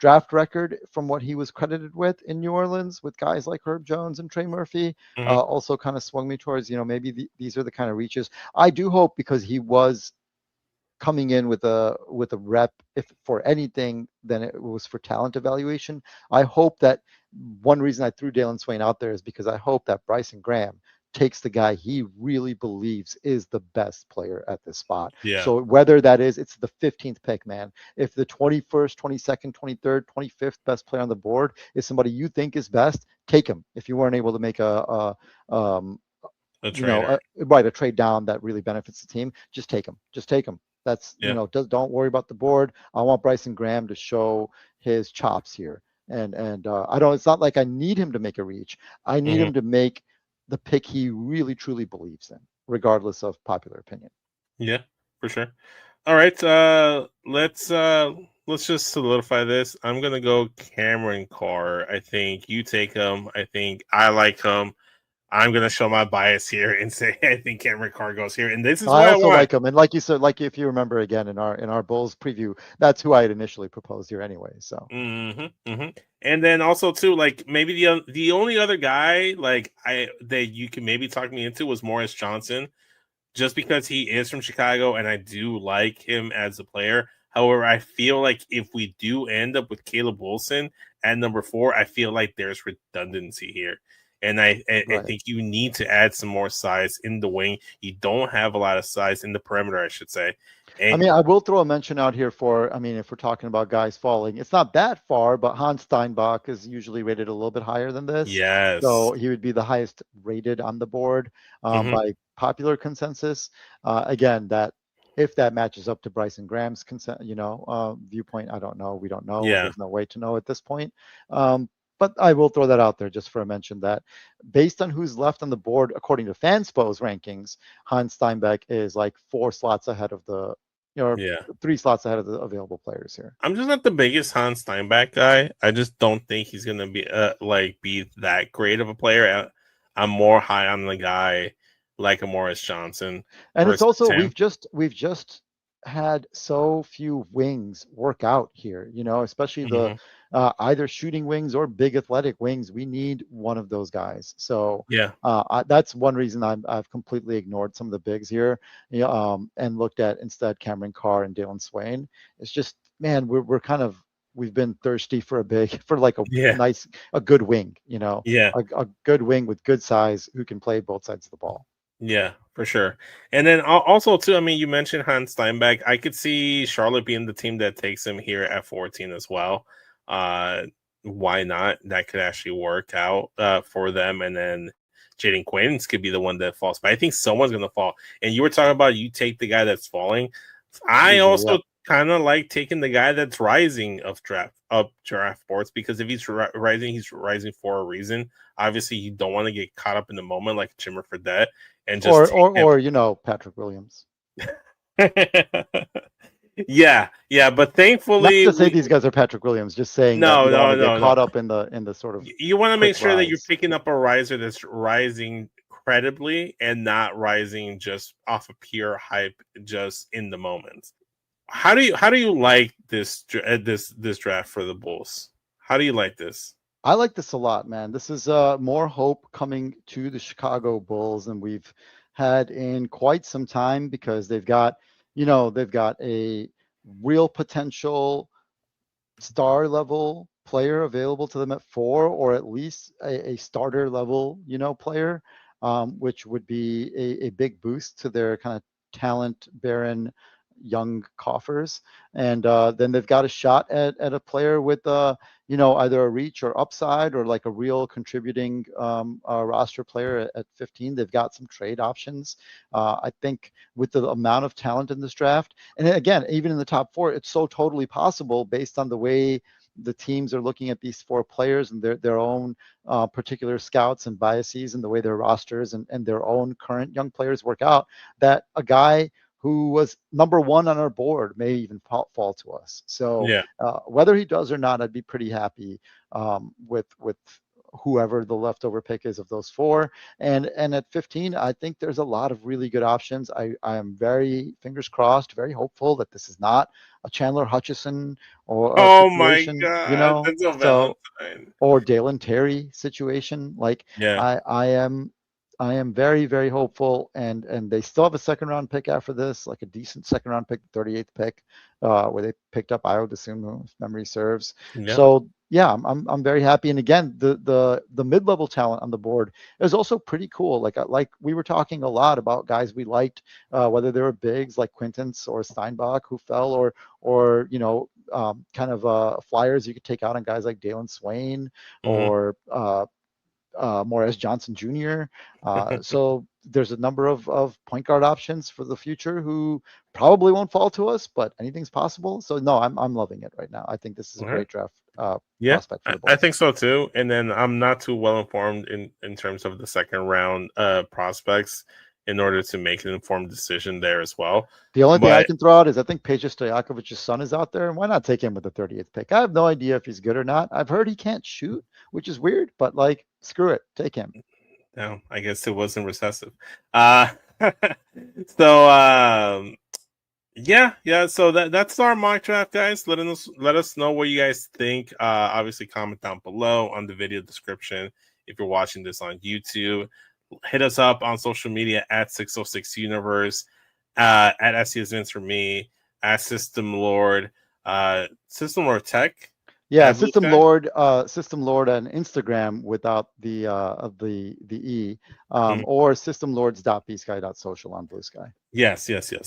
draft record, from what he was credited with in New Orleans with guys like Herb Jones and Trey Murphy, also kind of swung me towards, maybe these are the kind of reaches. I do hope, because he was coming in with a rep, if for anything, then it was for talent evaluation. I hope that one reason I threw Dalen Swain out there is because I hope that Bryson Graham takes the guy he really believes is the best player at this spot. Yeah. So whether that is, it's the 15th pick, man. If the 21st, 22nd, 23rd, 25th best player on the board is somebody you think is best, take him. If you weren't able to make a trade down that really benefits the team, just take him. That's, don't worry about the board. I want Bryson Graham to show his chops here. And it's not like I need him to make a reach. I need him to make the pick he really truly believes in, regardless of popular opinion. Yeah, for sure. All right. Let's just solidify this. I'm gonna go Cameron Carr. I think you take him. I think I like him. I'm going to show my bias here and say I think Cameron Carr goes here, and this is why I also like him. And like you said, like if you remember again in our Bulls preview, that's who I had initially proposed here anyway. So, and then also too, like maybe the only other guy that you can maybe talk me into was Morris Johnson, just because he is from Chicago and I do like him as a player. However, I feel like if we do end up with Caleb Wilson at number 4, I feel like there's redundancy here. And I think you need to add some more size in the wing. You don't have a lot of size in the perimeter, I should say. And, I will throw a mention out here if we're talking about guys falling, it's not that far, but Hans Steinbach is usually rated a little bit higher than this. Yes. So he would be the highest rated on the board by popular consensus. Again, that if that matches up to Bryson Graham's viewpoint, I don't know. We don't know. Yeah. There's no way to know at this point. But I will throw that out there just for a mention that based on who's left on the board, according to Fanspo's rankings, Hans Steinbach is like 4 slots ahead of 3 slots ahead of the available players here. I'm just not the biggest Hans Steinbach guy. I just don't think he's going to be that great of a player. I'm more high on the guy like a Morris Johnson. And it's also, we've just had so few wings work out here, especially the either shooting wings or big athletic wings. We need one of those guys. So that's one reason I've completely ignored some of the bigs here, and looked at instead Cameron Carr and Dalen Swain. It's just, man, we've been thirsty for a good wing, a good wing with good size who can play both sides of the ball. Yeah, for sure. And then also too, you mentioned Hans Steinbach. I could see Charlotte being the team that takes him here at 14 as well. Why not? That could actually work out for them. And then Jaden Quains could be the one that falls. But I think someone's going to fall. And you were talking about you take the guy that's falling. I also kind of like taking the guy that's rising up draft boards, because if he's rising for a reason. Obviously, you don't want to get caught up in the moment like Jimmer Fredette and just Patrick Williams. Yeah, but thankfully, not to say these guys are Patrick Williams, just saying no, caught up in the sort of. You want to make sure that you're picking up a riser that's rising credibly and not rising just off of pure hype, just in the moment. How do you like this draft for the Bulls? How do you like this? I like this a lot, man. This is more hope coming to the Chicago Bulls than we've had in quite some time, because they've got a real potential star level player available to them at 4, or at least a starter level, player, which would be a big boost to their kind of talent barren, young coffers, and then they've got a shot at a player with either a reach or upside, or like a real contributing roster player at 15. They've got some trade options. I think with the amount of talent in this draft, and again, even in the top 4, it's so totally possible based on the way the teams are looking at these 4 players and their own particular scouts and biases and the way their rosters and their own current young players work out, that a guy who was number 1 on our board may even fall to us. So whether he does or not, I'd be pretty happy with whoever the leftover pick is of those 4. And at 15, I think there's a lot of really good options. I am very, fingers crossed, very hopeful that this is not a Chandler Hutchison or a situation, my God, that's so or Dalen Terry situation. Like I am very, very hopeful, and they still have a second round pick after this, like a decent second round pick, 38th pick, where they picked up Io DeSumo, if memory serves. Yeah. So yeah, I'm very happy. And again, the mid-level talent on the board is also pretty cool. Like we were talking a lot about guys we liked, whether they were bigs like Quintance or Steinbach who fell, or kind of flyers you could take out on guys like Dalen Swain or Morris Johnson Jr. So there's a number of point guard options for the future who probably won't fall to us, but anything's possible. So no, I'm loving it right now. I think this is a great draft prospect for the Bulls. I think so too. And then I'm not too well informed in terms of the second round prospects in order to make an informed decision there as well. The only thing I can throw out is I think Peja Stojakovic's son is out there. Why not take him with the 30th pick? I have no idea if he's good or not. I've heard he can't shoot, which is weird, but like, screw it. Take him. No, I guess it wasn't recessive. So so that's our mock draft, guys. Let us know what you guys think. Obviously comment down below on the video description if you're watching this on YouTube. Hit us up on social media at 606 Universe, at SESVince for me, at System Lord Tech. Yeah, System Lord on Instagram without the E, or systemlords.bsky.social on Blue Sky. Yes.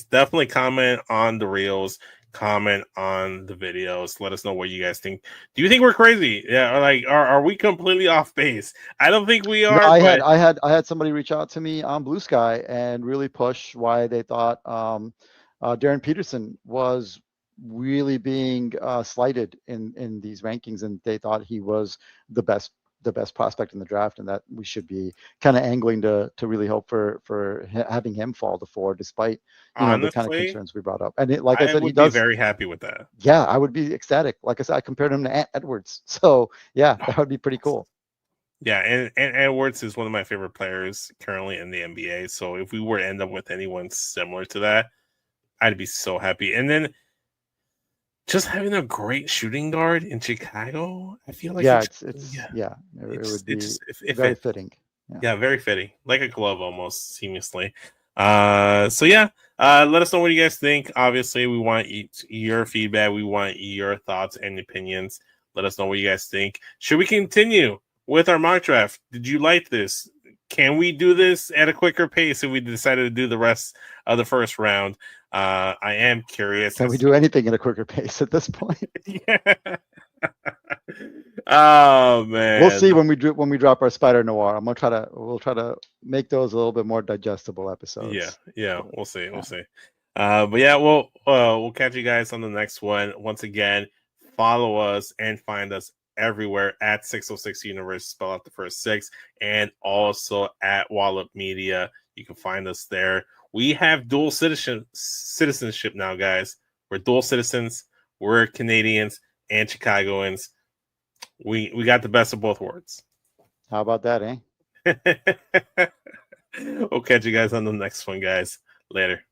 Definitely comment on the reels, comment on the videos. Let us know what you guys think. Do you think we're crazy? Yeah, like are we completely off base? I don't think we are. No, I had somebody reach out to me on Blue Sky and really push why they thought Darryn Peterson was really being slighted in these rankings, and they thought he was the best prospect in the draft, and that we should be kind of angling to really hope for having him fall to 4, despite the kind of concerns we brought up. And I said, he does. Be very happy with that. Yeah, I would be ecstatic. Like I said, I compared him to Ant Edwards, so yeah, that would be pretty cool. Yeah, and Edwards is one of my favorite players currently in the NBA. So if we were to end up with anyone similar to that, I'd be so happy. And then just having a great shooting guard in Chicago, I feel like it would be very fitting. Yeah, very fitting, like a glove almost, seamlessly. Let us know what you guys think. Obviously, we want your feedback. We want your thoughts and opinions. Let us know what you guys think. Should we continue with our mock draft? Did you like this? Can we do this at a quicker pace if we decided to do the rest of the first round? I am curious. Can we do anything at a quicker pace at this point? Yeah. Oh man, we'll see when we drop our Spider Noir. We'll try to make those a little bit more digestible episodes. Yeah. We'll see. We'll catch you guys on the next one. Once again, follow us and find us everywhere at 606 Universe, spell out the first 6, and also at Wallop Media. You can find us there. We have dual citizenship now, guys. We're dual citizens. We're Canadians and Chicagoans. We got the best of both worlds. How about that, eh? We'll catch you guys on the next one, guys. Later.